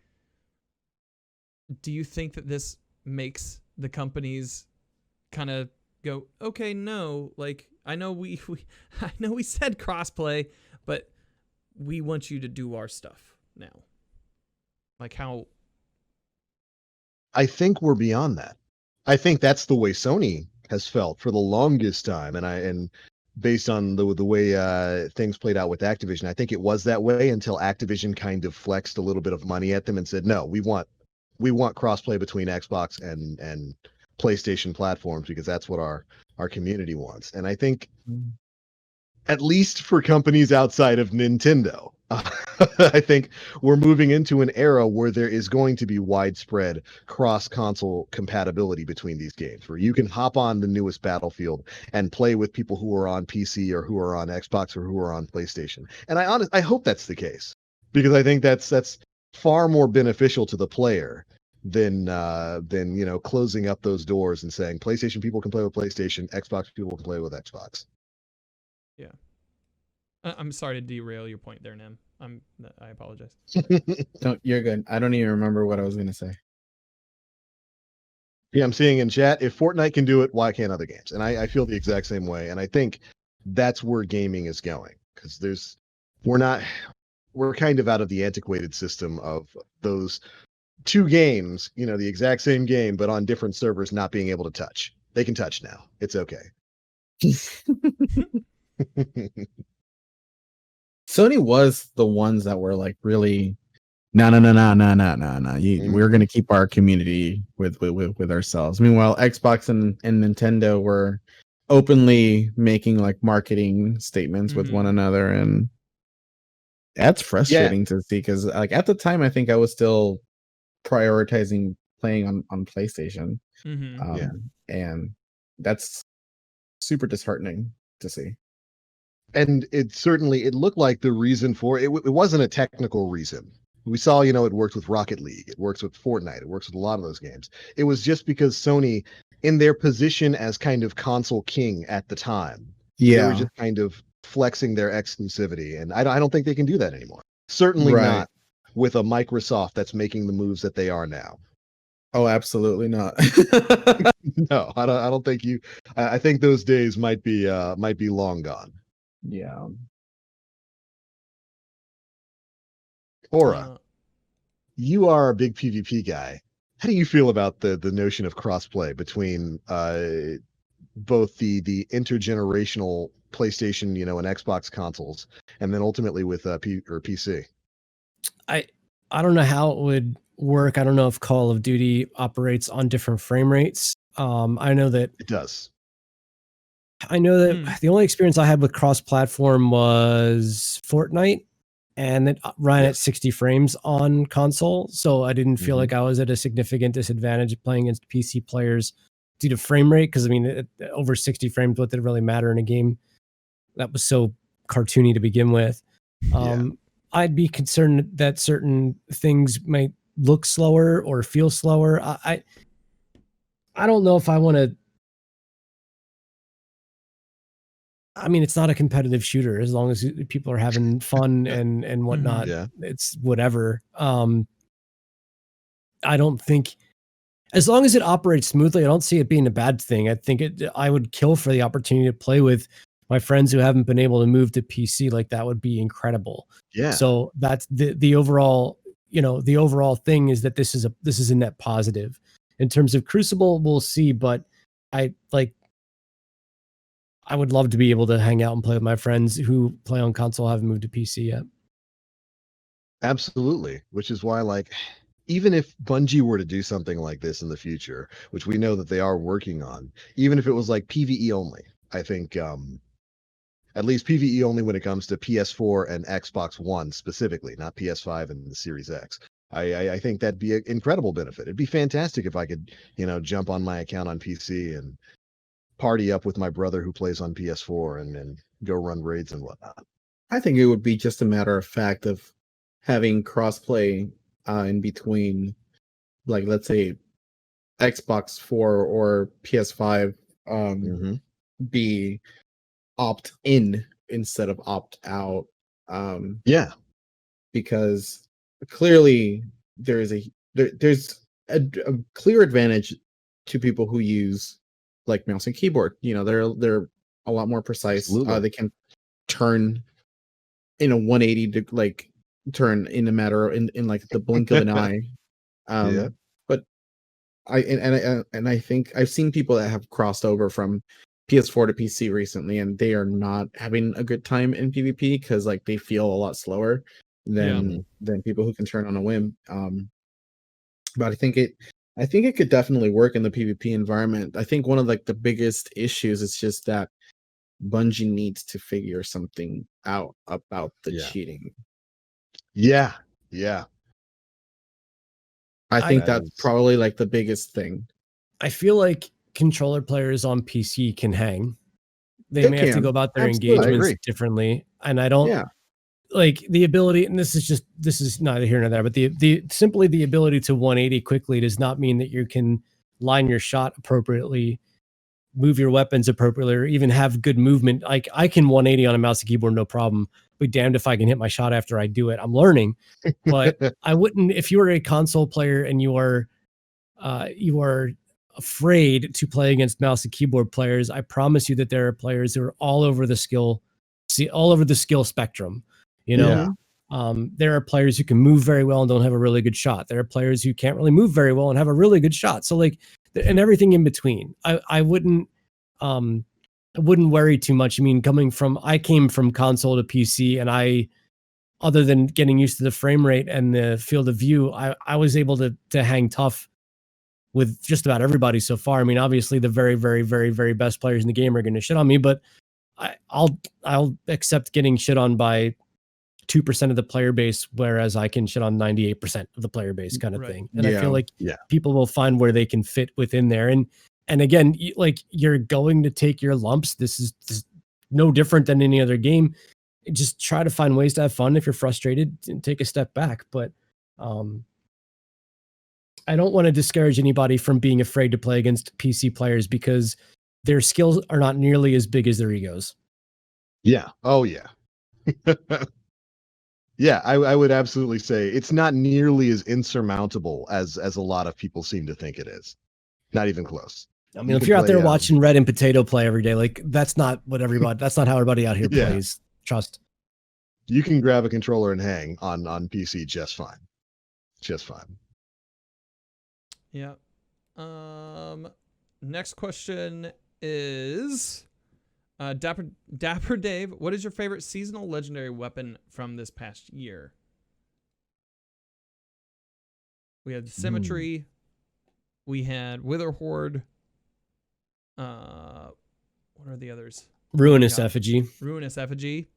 do you think that this makes the companies kind of go, okay, no, like, I know we said crossplay, but we want you to do our stuff now. Like, how? I think we're beyond that. I think that's the way Sony has felt for the longest time, and based on the way things played out with Activision, I think it was that way until Activision kind of flexed a little bit of money at them and said, no, we want crossplay between Xbox and PlayStation platforms because that's what our community wants. And I think, at least for companies outside of Nintendo, I think we're moving into an era where there is going to be widespread cross-console compatibility between these games, where you can hop on the newest Battlefield and play with people who are on PC or who are on Xbox or who are on PlayStation. And I hope that's the case, because I think that's far more beneficial to the player than closing up those doors and saying PlayStation people can play with PlayStation, Xbox people can play with Xbox. Yeah. I'm sorry to derail your point there, Nim. I apologize. No, you're good. I don't even remember what I was gonna say. Yeah, I'm seeing in chat, if Fortnite can do it, why can't other games? And I feel the exact same way. And I think that's where gaming is going, because we're kind of out of the antiquated system of those two games, the exact same game, but on different servers not being able to touch. They can touch now. It's okay. Sony was the ones that were like really no. We're gonna keep our community with ourselves. Meanwhile, Xbox and Nintendo were openly making like marketing statements with one another, and that's frustrating to see, because like at the time I think I was still prioritizing playing on PlayStation. And that's super disheartening to see. And it looked like the reason for it wasn't a technical reason. We saw, it works with Rocket League, it works with Fortnite, it works with a lot of those games. It was just because Sony, in their position as kind of console king at the time, they were just kind of flexing their exclusivity, and I don't think they can do that anymore. Certainly not with a Microsoft that's making the moves that they are now. Oh, absolutely not. No, I don't think you. I think those days might be long gone. Yeah. Aura, you are a big PvP guy. How do you feel about the notion of crossplay between both the intergenerational PlayStation, and Xbox consoles, and then ultimately with PC? I don't know how it would work. I don't know if Call of Duty operates on different frame rates. I know that it does. I know that the only experience I had with cross-platform was Fortnite, and it ran at 60 frames on console. So I didn't feel like I was at a significant disadvantage playing against PC players due to frame rate. Because over 60 frames, what did it really matter in a game that was so cartoony to begin with? I'd be concerned that certain things might look slower or feel slower. I don't know if I want to. It's not a competitive shooter. As long as people are having fun and whatnot, it's whatever. I don't think, as long as it operates smoothly, I don't see it being a bad thing. I think I would kill for the opportunity to play with my friends who haven't been able to move to PC. Like, that would be incredible. Yeah. So that's the overall, the overall thing is that this is a net positive. In terms of Crucible, we'll see, but I would love to be able to hang out and play with my friends who play on console, haven't moved to PC yet. Absolutely. Which is why, even if Bungie were to do something like this in the future, which we know that they are working on, even if it was like PvE only, I think at least PvE only when it comes to PS4 and Xbox One specifically, not PS5 and the Series X. I think that'd be an incredible benefit. It'd be fantastic if I could, jump on my account on PC and party up with my brother who plays on PS4 and go run raids and whatnot. I think it would be just a matter of fact of having crossplay in between, like, let's say Xbox 4 or PS5 be opt in instead of opt out. Because clearly there's a clear advantage to people who use like mouse and keyboard. They're a lot more precise. They can turn in a 180 to like turn in a matter in like the blink of an eye. But I think I've seen people that have crossed over from PS4 to PC recently, and they are not having a good time in PvP because like they feel a lot slower than people who can turn on a whim. But I think it could definitely work in the PvP environment. I think one of like the biggest issues is just that Bungie needs to figure something out about the cheating. Yeah. I think that's probably like the biggest thing. I feel like controller players on PC can hang. They may have to go about their engagements differently. And I don't like the ability, and this is neither here nor there, but the simply the ability to 180 quickly does not mean that you can line your shot appropriately, move your weapons appropriately, or even have good movement. Like I can 180 on a mouse and keyboard, no problem. Be damned if I can hit my shot after I do it. I'm learning, but I wouldn't, if you are a console player and you are afraid to play against mouse and keyboard players, I promise you that there are players who are all over the skill spectrum. You know, there are players who can move very well and don't have a really good shot. There are players who can't really move very well and have a really good shot. So like, and everything in between. I wouldn't worry too much. I mean, I came from console to PC, and other than getting used to the frame rate and the field of view, I was able to hang tough with just about everybody so far. I mean, obviously the very, very, very, very best players in the game are going to shit on me, but I'll accept getting shit on by 2% of the player base, whereas I can shit on 98% of the player base kind of thing. And I feel like people will find where they can fit within there. And again, like you're going to take your lumps. This is no different than any other game. Just try to find ways to have fun. If you're frustrated, and take a step back. But I don't want to discourage anybody from being afraid to play against PC players because their skills are not nearly as big as their egos. Yeah. Oh, yeah. Yeah, I would absolutely say it's not nearly as insurmountable as a lot of people seem to think it is. Not even close. I mean, if you're out there watching Red and Potato play every day, like that's not how everybody out here plays. Trust. You can grab a controller and hang on PC just fine. Just fine. Yeah. Next question is Dapper Dave, what is your favorite seasonal legendary weapon from this past year? We had Symmetry. We had Wither Horde. What are the others? Ruinous Effigy. Ruinous Effigy.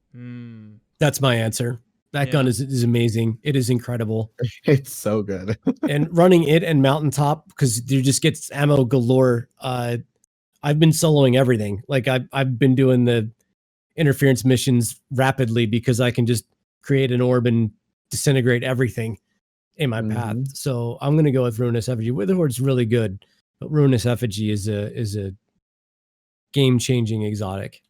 That's my answer. That gun is amazing. It is incredible. It's so good. And running it and Mountaintop, because you just get ammo galore. I've been soloing everything. Like I've been doing the interference missions rapidly because I can just create an orb and disintegrate everything in my path. So I'm gonna go with Ruinous Effigy. Witherhoard's really good, but Ruinous Effigy is a game-changing exotic.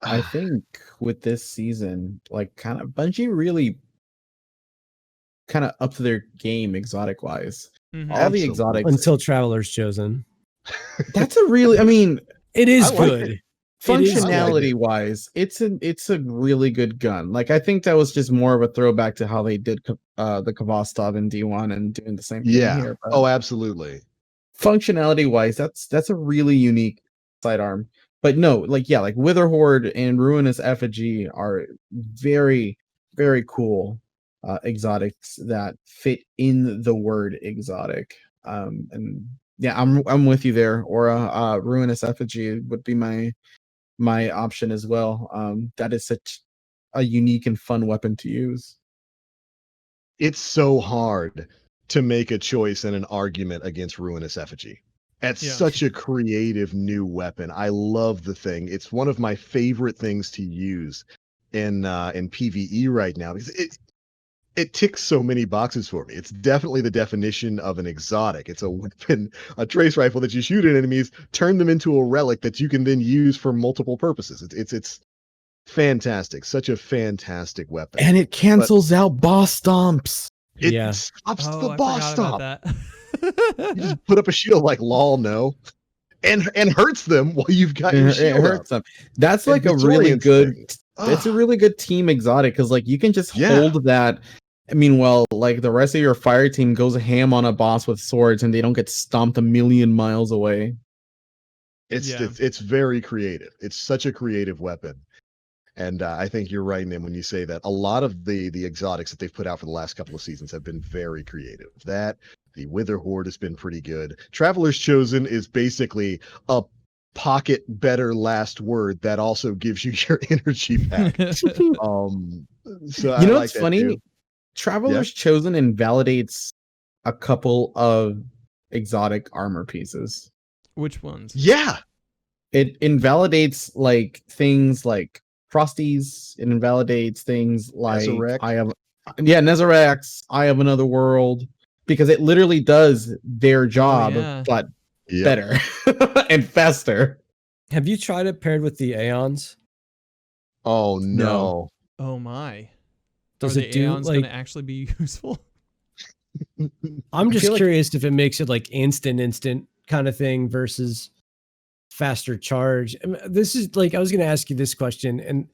I think with this season, like kind of Bungie really kind of upped their game exotic wise. All the exotics until Traveler's Chosen. That's a really, I mean, it is good. Functionality wise, it's a really good gun. Like I think that was just more of a throwback to how they did the Kvostov in D1 and doing the same thing here. But absolutely. Functionality wise, that's a really unique sidearm. But no, like Wither Horde and Ruinous Effigy are very, very cool exotics that fit in the word exotic. And yeah, I'm with you there. Or Ruinous Effigy would be my option as well. That is such a unique and fun weapon to use. It's so hard to make a choice and an argument against Ruinous Effigy. It's such a creative new weapon. I love the thing. It's one of my favorite things to use in PvE right now because it ticks so many boxes for me. It's definitely the definition of an exotic. It's a weapon, a trace rifle that you shoot at enemies, turn them into a relic that you can then use for multiple purposes. It's fantastic. Such a fantastic weapon. And it cancels out boss stomps. It stops the boss stomp. You just put up a shield like lol, no. And hurts them while you've got your shield. It hurts them. That's like a really good it's a really good team exotic because like you can just hold that. I mean, well, like the rest of your fire team goes ham on a boss with swords and they don't get stomped a million miles away. It's very creative. It's such a creative weapon. And I think you're right, Nim, when you say that a lot of the exotics that they've put out for the last couple of seasons have been very creative. The Wither Horde has been pretty good. Traveler's Chosen is basically a pocket better last word that also gives you your energy back. So I You know like what's that funny? too. Traveler's Chosen invalidates a couple of exotic armor pieces. Which ones? Yeah. It invalidates like things like Frosties. It invalidates things like Resurrect. Nezarax, Eye of Another World, because it literally does their job, but better and faster. Have you tried it paired with the Aeons? Oh no. Oh my. Does it do Aeons going to actually be useful? I'm just curious if it makes it like instant kind of thing versus faster charge. This is like, I was going to ask you this question, and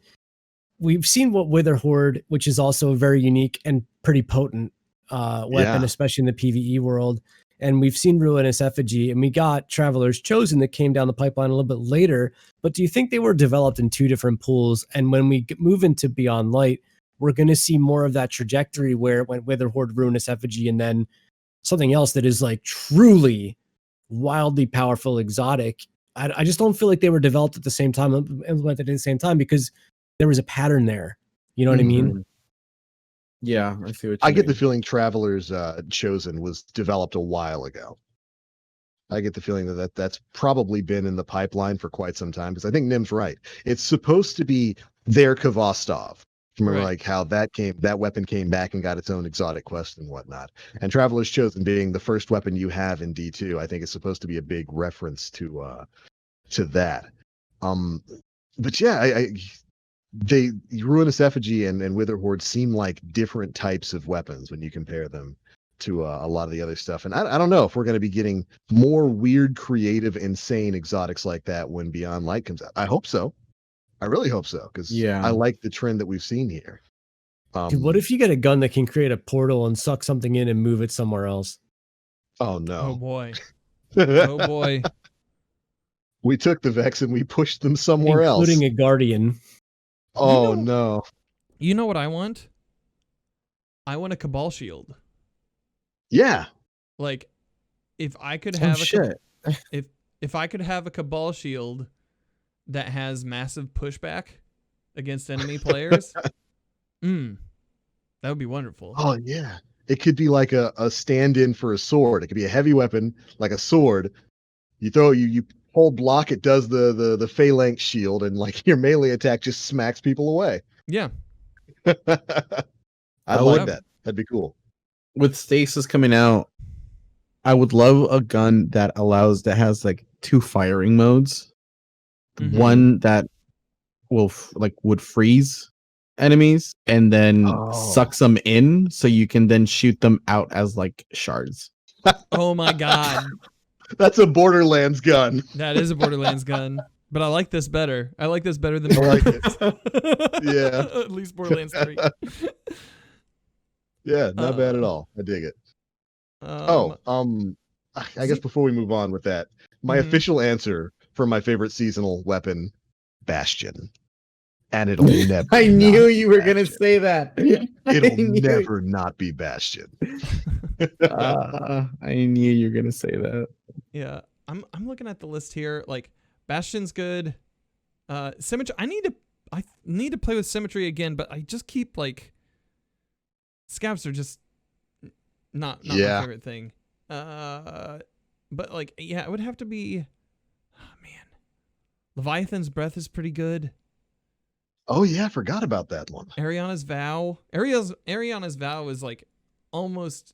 we've seen what Wither Horde, which is also a very unique and pretty potent weapon, especially in the PvE world. And we've seen Ruinous Effigy, and we got Traveler's Chosen that came down the pipeline a little bit later. But do you think they were developed in two different pools? And when we move into Beyond Light, we're going to see more of that trajectory where it went Wither Horde, Ruinous Effigy, and then something else that is like truly wildly powerful exotic. I just don't feel like they were developed at the same time, implemented at the same time, because there was a pattern there. You know what I mean? Yeah, I see what you I mean. get the feeling Traveler's Chosen was developed a while ago. I get the feeling that's probably been in the pipeline for quite some time, because I think Nim's right. It's supposed to be their Kvostov. Remember, like how that weapon came back and got its own exotic quest and whatnot. And Traveler's Chosen being the first weapon you have in D2, I think is supposed to be a big reference to that. But yeah, they Ruinous Effigy and Wither Horde seem like different types of weapons when you compare them to a lot of the other stuff. And I don't know if we're going to be getting more weird, creative, insane exotics like that when Beyond Light comes out. I hope so. I really hope so, because I like the trend that we've seen here. Dude, what if you get a gun that can create a portal and suck something in and move it somewhere else? Oh no! Oh boy! Oh boy! We took the Vex and we pushed them somewhere else, including a Guardian. Oh no! You know what I want? I want a Cabal shield. Yeah. Like, if I could have if I could have a Cabal shield that has massive pushback against enemy players, that would be wonderful. Oh yeah, it could be like a stand-in for a sword. It could be a heavy weapon like a sword. You hold block, it does the phalanx shield, and like your melee attack just smacks people away. Yeah. I'd like that. That'd be cool. With Stasis coming out, I would love a gun that has like two firing modes. One that would freeze enemies and then sucks them in, so you can then shoot them out as like shards. Oh my god. That's a Borderlands gun. That is a Borderlands gun. But I like this better. I like this better than Borderlands. Yeah. At least Borderlands 3. Yeah, not bad at all. I dig it. I guess before we move on with that, my official answer for my favorite seasonal weapon, Bastion. And it'll never I knew you were going to say that. It'll never not be Bastion. I knew you were going to say that. Yeah. I'm looking at the list here. Like, Bastion's good. Symmetry. I need to play with Symmetry again, but I just keep like Scabs are just not my favorite thing. But like, yeah, it would have to be. Oh man, Leviathan's Breath is pretty good. Oh yeah, I forgot about that one. Ariana's Vow. Ariana's Vow is like almost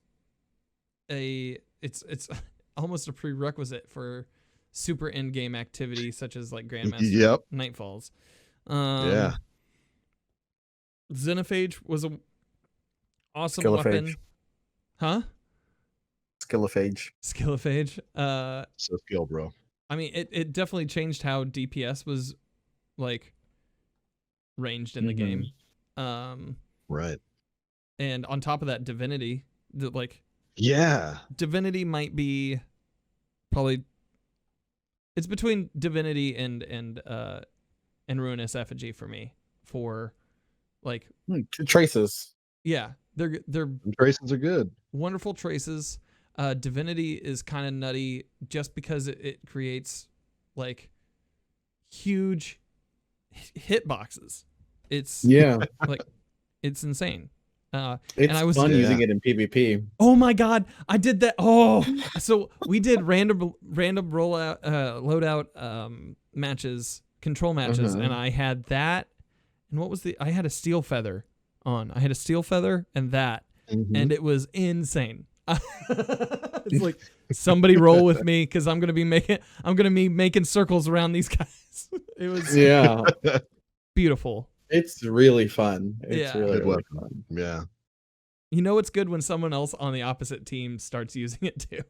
it's almost a prerequisite for super end game activity such as like Grandmaster Nightfalls. Yeah. Xenophage was a awesome weapon. Huh? Skillophage. So skill, bro. I mean, it definitely changed how DPS was like ranged in the game. Right. And on top of that, Divinity, Divinity might be probably it's between Divinity and Ruinous Effigy for me for like traces. Yeah, they're traces are good. Wonderful traces. Divinity is kind of nutty just because it creates like huge hitboxes. It's like it's insane. It's and I was fun using it in PvP. Oh my god, I did that. Oh, so we did random rollout loadout matches, control matches, and I had that. And what was I had a steel feather on. I had a steel feather and that, and it was insane. It's like, somebody roll with me because I'm gonna be making circles around these guys. It was beautiful. It's really fun. It's really fun. Yeah. You know it's good when someone else on the opposite team starts using it too.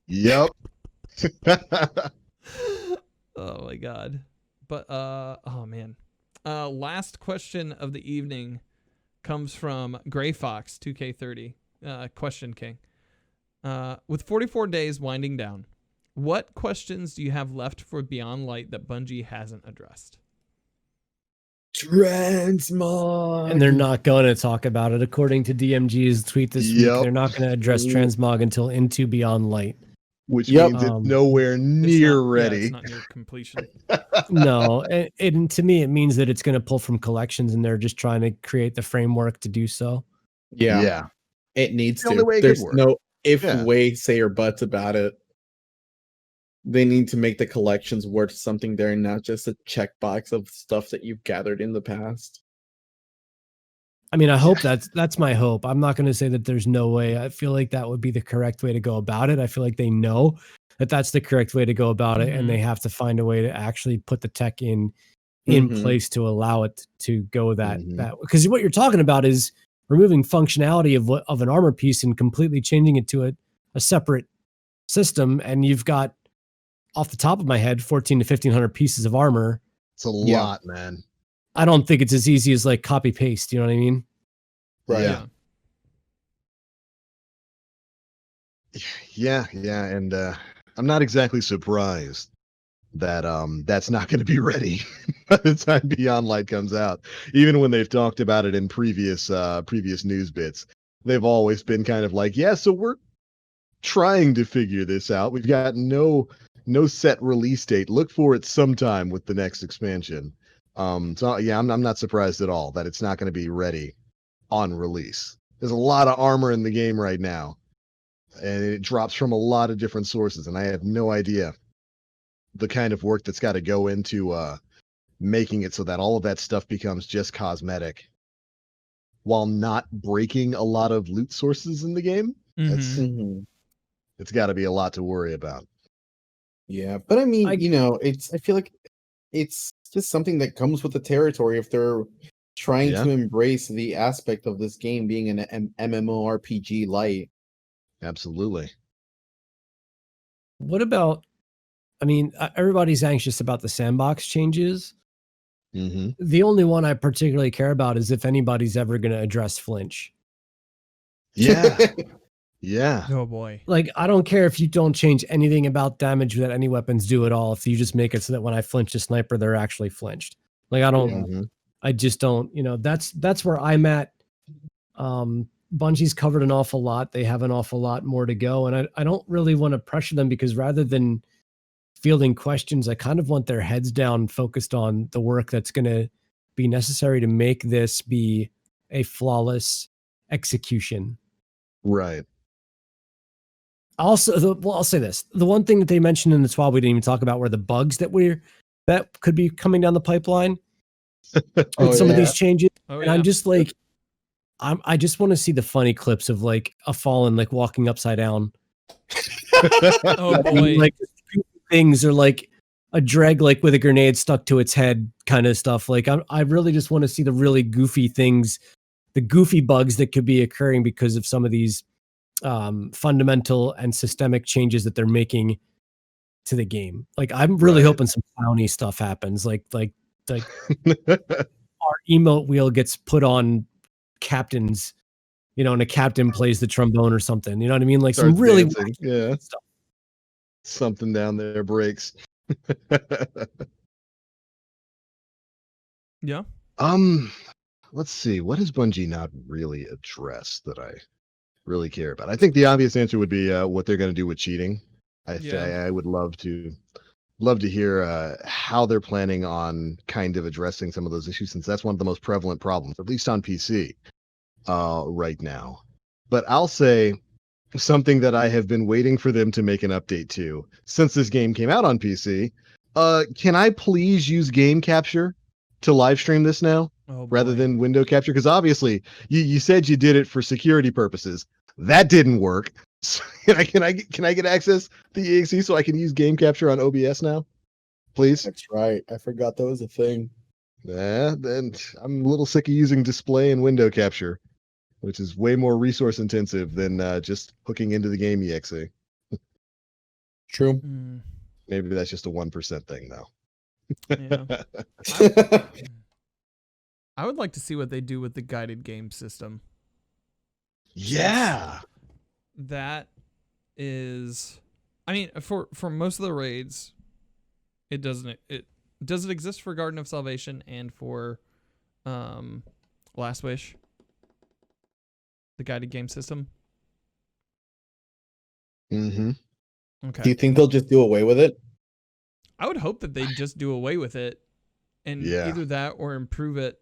Yep. Oh my god. But oh man. Last question of the evening comes from Gray Fox 2K30. Question King. With 44 days winding down, what questions do you have left for Beyond Light that Bungie hasn't addressed? Transmog. And they're not going to talk about it. According to DMG's tweet this week, they're not going to address Transmog until into Beyond Light. Which means it's nowhere near ready. Yeah, it's not near completion. No, and to me, it means that it's going to pull from collections, and they're just trying to create the framework to do so. Yeah. It needs to. There's no if, way, say, or buts about it. They need to make the collections worth something there, not just a checkbox of stuff that you've gathered in the past. I mean, I hope that's my hope. I'm not going to say that there's no way. I feel like that would be the correct way to go about it. I feel like they know that that's the correct way to go about it, and they have to find a way to actually put the tech in place to allow it to go that because what you're talking about is removing functionality of an armor piece and completely changing it to a separate system, and you've got, off the top of my head, 1,400 to 1,500 pieces of armor. It's a lot, man. I don't think it's as easy as like copy paste. You know what I mean? Right. Yeah. And I'm not exactly surprised that that's not going to be ready by the time Beyond Light comes out. Even when they've talked about it in previous news bits, they've always been kind of like, so we're trying to figure this out. We've got no set release date. Look for it sometime with the next expansion. So yeah, I'm not surprised at all that it's not going to be ready on release. There's a lot of armor in the game right now, and it drops from a lot of different sources, and I have no idea the kind of work that's got to go into making it so that all of that stuff becomes just cosmetic while not breaking a lot of loot sources in the game. It's got to be a lot to worry about. Yeah, but I mean, I feel like it's just something that comes with the territory if they're trying to embrace the aspect of this game being an MMORPG light. Absolutely. What about, I mean, everybody's anxious about the sandbox changes. The only one I particularly care about is if anybody's ever going to address flinch. Yeah. Yeah. Oh boy. Like, I don't care if you don't change anything about damage that any weapons do at all. If you just make it so that when I flinch a sniper, they're actually flinched. Like, I don't, I just don't, that's where I'm at. Bungie's covered an awful lot. They have an awful lot more to go. And I don't really want to pressure them because rather than fielding questions, I kind of want their heads down, focused on the work that's going to be necessary to make this be a flawless execution. Right. Also, I'll say this: the one thing that they mentioned in the TWAB we didn't even talk about were the bugs that could be coming down the pipeline with some of these changes. And I'm just like, I just want to see the funny clips of like a fallen like walking upside down. Oh boy! Like things are like a dreg like with a grenade stuck to its head kind of stuff. Like I really just want to see the really goofy things, the goofy bugs that could be occurring because of some of these fundamental and systemic changes that they're making to the game. Like I'm really hoping some clowny stuff happens. Like our emote wheel gets put on captains, and a captain plays the trombone or something. You know what I mean? Like some really stuff. Something down there breaks. Yeah. Let's see. What has Bungie not really addressed that I really care about? I think the obvious answer would be what they're going to do with cheating. I would love to love to hear how they're planning on kind of addressing some of those issues, since that's one of the most prevalent problems, at least on PC, right now. But I'll say something that I have been waiting for them to make an update to since this game came out on PC. Can I please use game capture to live stream this now rather than window capture? Because obviously you said you did it for security purposes. That didn't work. So can I get access to EXE so I can use game capture on OBS now? Please. That's right. I forgot that was a thing. Yeah, then I'm a little sick of using display and window capture, which is way more resource intensive than just hooking into the game EXE. True. Maybe that's just a 1% thing, though. Yeah. I would like to see what they do with the guided game system. Yeah. That is, I mean, for most of the raids, it doesn't exist for Garden of Salvation and for Last Wish. The guided game system. Mm-hmm. Okay. Do you think they'll just do away with it? I would hope that they just do away with it, and either that or improve it.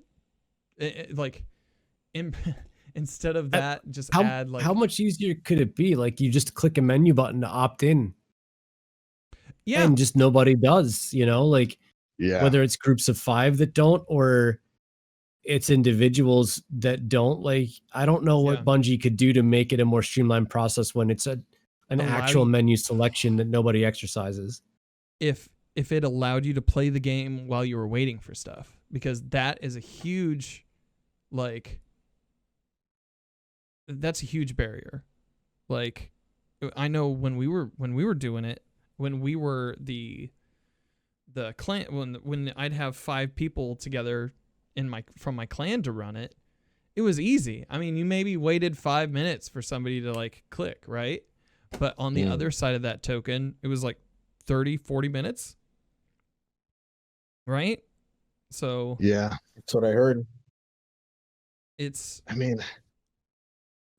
Instead of that, just add like. How much easier could it be? Like you just click a menu button to opt in. Yeah. And just nobody does, like whether it's groups of 5 that don't or it's individuals that don't. Like I don't know what Bungie could do to make it a more streamlined process when it's an actual menu selection that nobody exercises. If it allowed you to play the game while you were waiting for stuff, because that is a huge that's a huge barrier. Like I know when we were doing it, when we were the clan, when I'd have 5 people together from my clan to run it, it was easy. I mean, you maybe waited 5 minutes for somebody to click, right? But on the other side of that token, it was 30, 40 minutes. Right? So yeah, that's what I heard.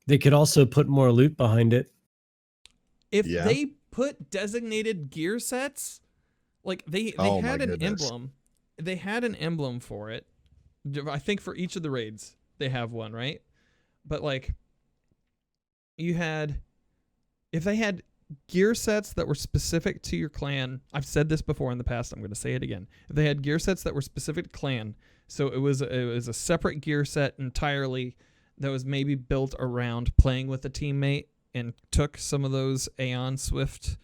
They could also put more loot behind it. If they put designated gear sets, they had an emblem. They had an emblem for it. I think for each of the raids, they have one, right? But if they had gear sets that were specific to your clan, I've said this before in the past, I'm going to say it again. If they had gear sets that were specific to clan, so it was a separate gear set entirely that was maybe built around playing with a teammate and took some of those Aeon Swift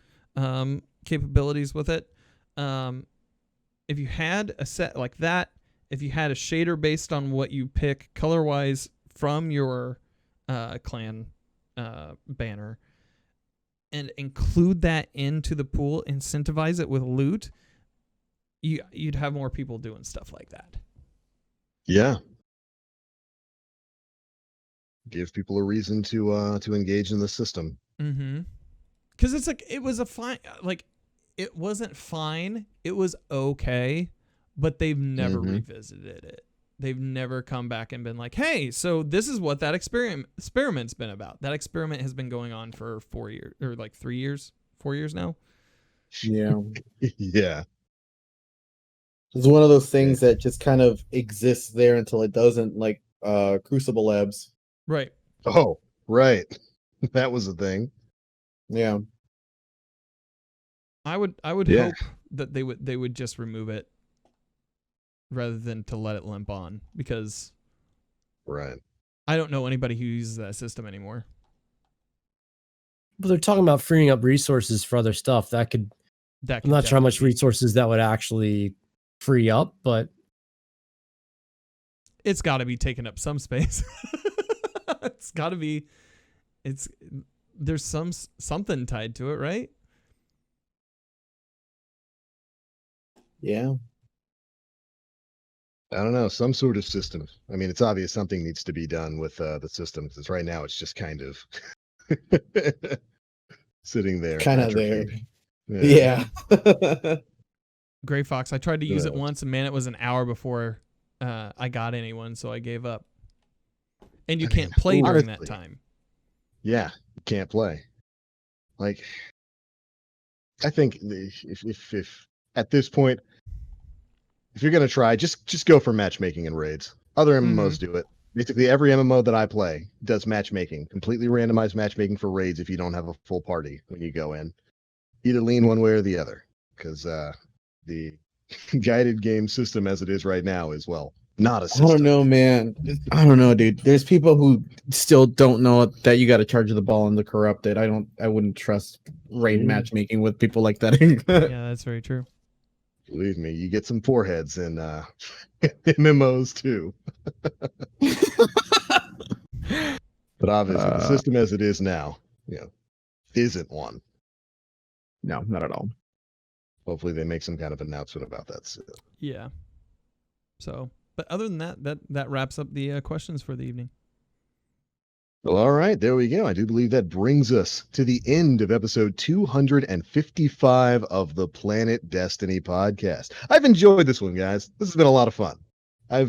capabilities with it. If you had a set like that, if you had a shader based on what you pick color-wise from your clan banner, and include that into the pool, incentivize it with loot, you'd have more people doing stuff like that. Yeah. Gives people a reason to engage in the system. Mm-hmm. Because it's it was a fine, it wasn't fine. It was okay, but they've never revisited it. They've never come back and been like, hey, so this is what that experiment's been about. That experiment has been going on for 4 years, or 3 years, 4 years now. Yeah. Yeah. It's one of those things that just kind of exists there until it doesn't, Crucible Labs. Right. Oh, right. That was a thing. Yeah. I would hope that they would just remove it rather than to let it limp on, because I don't know anybody who uses that system anymore. But they're talking about freeing up resources for other stuff. I'm not sure how much resources that would actually free up, but it's got to be taking up some space. It's got to be. There's something tied to it, right? Yeah. I don't know, some sort of system. I mean, it's obvious something needs to be done with the system, because right now it's just kind of sitting there. Kind of there. Yeah. Gray Fox, I tried to use it once, and man, it was an hour before I got anyone, so I gave up. And you can't play during that time. Yeah, you can't play. I think if at this point, if you're gonna try, just go for matchmaking and raids. Other MMOs do it. Basically, every MMO that I play does matchmaking, completely randomized matchmaking for raids if you don't have a full party when you go in. Either lean one way or the other, because the guided game system as it is right now is, well, not a system. I don't know, man. I don't know, dude. There's people who still don't know that you got to charge the ball in the corrupted. I wouldn't trust raid matchmaking with people like that. Yeah, that's very true. Believe me, you get some foreheads in MMOs too. But obviously, the system as it is now, isn't one. No, not at all. Hopefully, they make some kind of announcement about that soon. Yeah. So, but other than that wraps up the questions for the evening. Well, all right, there we go. I do believe that brings us to the end of episode 255 of the Planet Destiny podcast. I've enjoyed this one, guys. This has been a lot of fun. I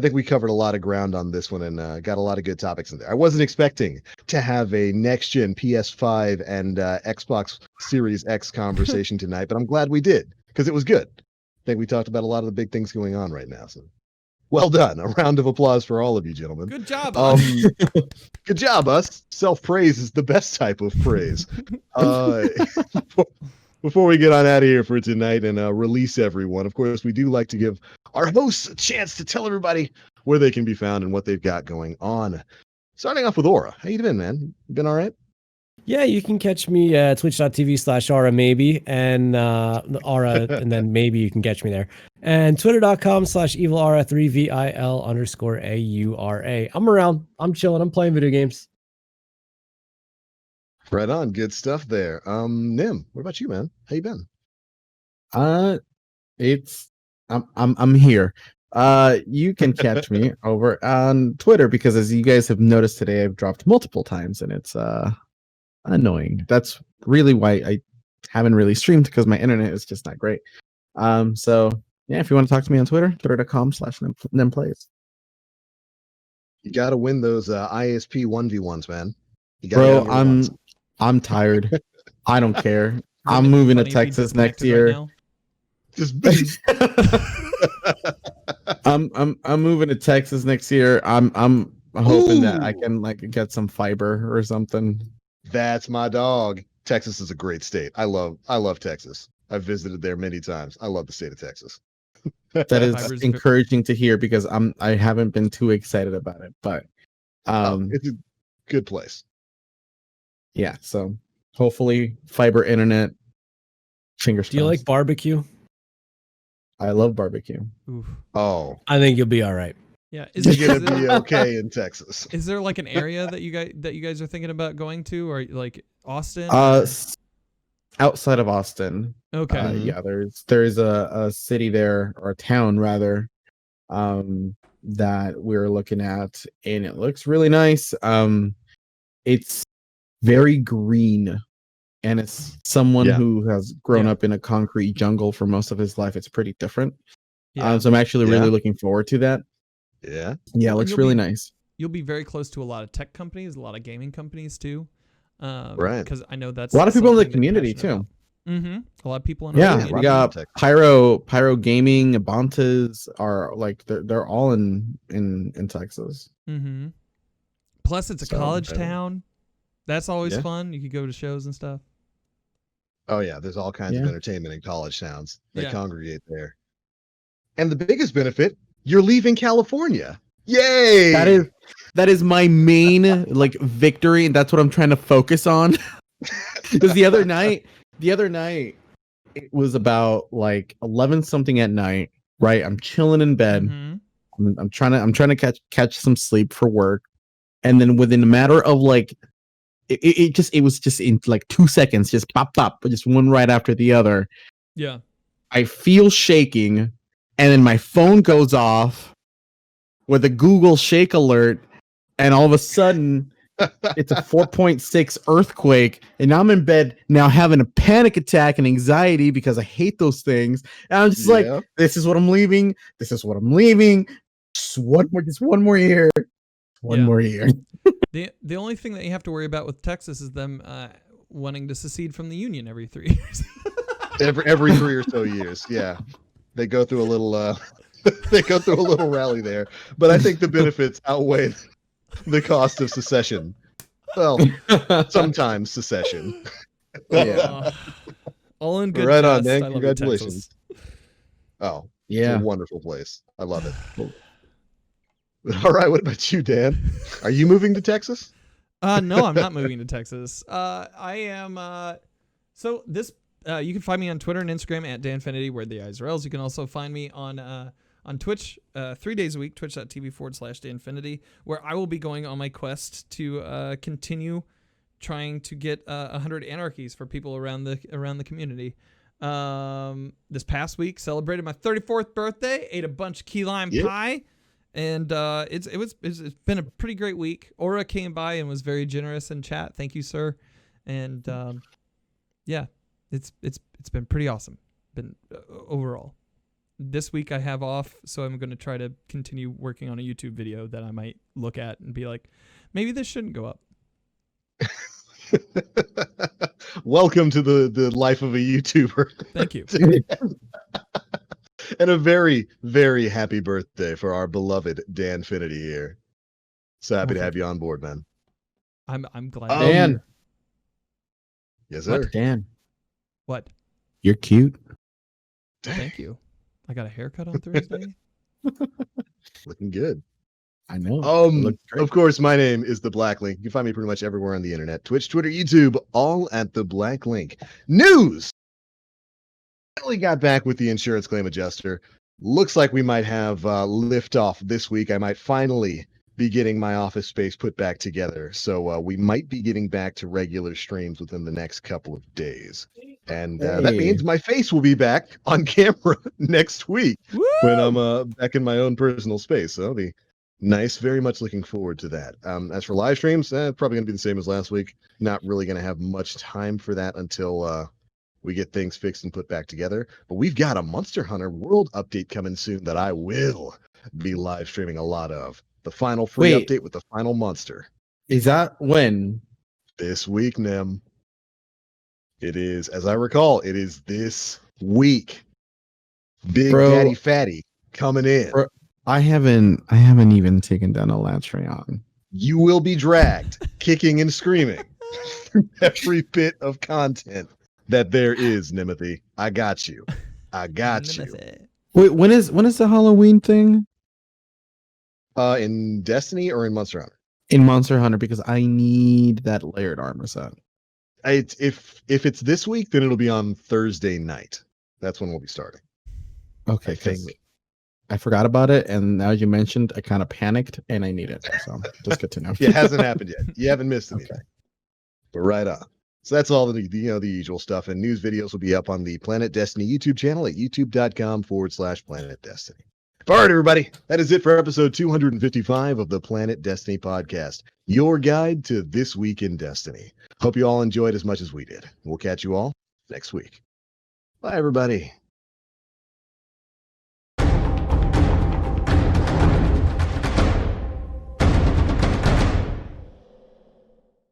think we covered a lot of ground on this one and got a lot of good topics in there. I wasn't expecting to have a next-gen PS5 and Xbox Series X conversation tonight, but I'm glad we did because it was good. I think we talked about a lot of the big things going on right now. So, well done. A round of applause for all of you, gentlemen. Good job. Good job, us. Self-praise is the best type of praise. Before we get on out of here for tonight and release everyone, of course, we do like to give our hosts a chance to tell everybody where they can be found and what they've got going on. Starting off with Aura. How you been, man? You been all right? Yeah, you can catch me at twitch.tv/Aura maybe, and Aura, and then maybe you can catch me there. And twitter.com/evilaura3VIL_AURA. I'm around. I'm chilling. I'm playing video games. Right on. Good stuff there. Nim, what about you, man? How you been? I'm here. You can catch me over on Twitter because, as you guys have noticed today, I've dropped multiple times and it's annoying. That's really why I haven't really streamed, because my internet is just not great. So yeah, if you want to talk to me on Twitter, twitter.com/nemplays. You got to win those ISP 1v1s, man. Bro, I'm tired. I don't care. I'm moving to Texas next year. Right Just I'm moving to Texas next year. I'm hoping that I can get some fiber or something. That's my dog. Texas is a great state. I love Texas. I've visited there many times. I love the state of Texas. That is encouraging to hear because I haven't been too excited about it, but it's a good place. Yeah, so hopefully fiber internet. Fingers crossed. Do you like barbecue? I love barbecue. Oof. Oh, I think you'll be all right. Yeah, you're gonna be okay in Texas. Is there like an area that you guys are thinking about going to, or like Austin? Outside of Austin. Okay. Yeah, there's a city there, or a town rather, that we're looking at, and it looks really nice. It's very green, and it's someone who has grown up in a concrete jungle for most of his life. It's pretty different. Yeah. So I'm actually really looking forward to that. Yeah. Yeah, it looks really nice. You'll be very close to a lot of tech companies, a lot of gaming companies too. Right. Because I know that's a lot of people in the community too. Mm-hmm. A lot of people in our we got Pyro Gaming, Abantas are they're all in Texas. Mm-hmm. Plus, it's a college town. That's always fun. You could go to shows and stuff. Oh yeah, there's all kinds of entertainment in college towns. They congregate there. And the biggest benefit, you're leaving California. Yay! That is my main victory, and that's what I'm trying to focus on. Because the other night it was about 11 something at night, right? I'm chilling in bed. Mm-hmm. I'm trying to catch some sleep for work. And then within a matter of it was just in 2 seconds, just pop, just one right after the other. Yeah. I feel shaking, and then my phone goes off with a Google Shake alert, and all of a sudden it's a 4.6 earthquake, and I'm in bed now having a panic attack and anxiety because I hate those things. And I'm just this is what I'm leaving. This is what I'm leaving. Just one more year. One more year. The only thing that you have to worry about with Texas is them wanting to secede from the Union every 3 years. every 3 or so years. Yeah, they go through a little they go through a little rally there, but I think the benefits outweigh the cost of secession. Well, sometimes secession. Yeah. All in good. Right on, jest. man. Congratulations. Oh, Yeah. it's a wonderful place. I love it. All right, what about you, Dan? Are you moving to Texas? No, I'm not moving to Texas. I am. So this, you can find me on Twitter and Instagram at Danfinity, where the eyes are L's. You can also find me on Twitch 3 days a week, twitch.tv/Danfinity, where I will be going on my quest to continue trying to get 100 anarchies for people around the community. This past week celebrated my 34th birthday, ate a bunch of key lime pie, and it's been a pretty great week. Aura came by and was very generous in chat. Thank you, sir. And yeah, it's been pretty awesome. Been overall. This week I have off, so I'm going to try to continue working on a YouTube video that I might look at and be like, maybe this shouldn't go up. Welcome to the life of a YouTuber. Thank you. And a very, very happy birthday for our beloved Danfinity here. So happy to have you on board, man. I'm glad. Dan. Yes, sir. What? Dan. What? You're cute. Thank you. I got a haircut on Thursday. Looking good. I know. Of course, my name is The Black Link. You can find me pretty much everywhere on the internet. Twitch, Twitter, YouTube, all at The Black Link. News! Finally got back with the insurance claim adjuster. Looks like we might have liftoff this week. I might finally be getting my office space put back together. So we might be getting back to regular streams within the next couple of days. And that means my face will be back on camera next week. Woo! When I'm back in my own personal space. So that'll be nice. Very much looking forward to that. As for live streams, probably going to be the same as last week. Not really going to have much time for that until we get things fixed and put back together. But we've got a Monster Hunter World update coming soon that I will be live streaming a lot of. The final free update with the final monster. Is that when? This week, Nem. It is, as I recall, it is this week. Big Daddy Fatty coming in. Bro, I haven't even taken down a Latreon. You will be dragged, kicking and screaming through every bit of content that there is, Nimothy. I got you. I got you. Wait, when is the Halloween thing? In Destiny or in Monster Hunter? In Monster Hunter, because I need that layered armor set. If it's this week, then it'll be on Thursday night. That's when we'll be starting. Okay, because I forgot about it, and now you mentioned, I kind of panicked, and I need it. So just good to know. It hasn't happened yet. You haven't missed anything. But right on. So that's all the usual stuff, and news videos will be up on the Planet Destiny YouTube channel at youtube.com/Planet Destiny. All right, everybody, that is it for episode 255 of the Planet Destiny podcast, your guide to this week in Destiny. Hope you all enjoyed as much as we did. We'll catch you all next week. Bye, everybody.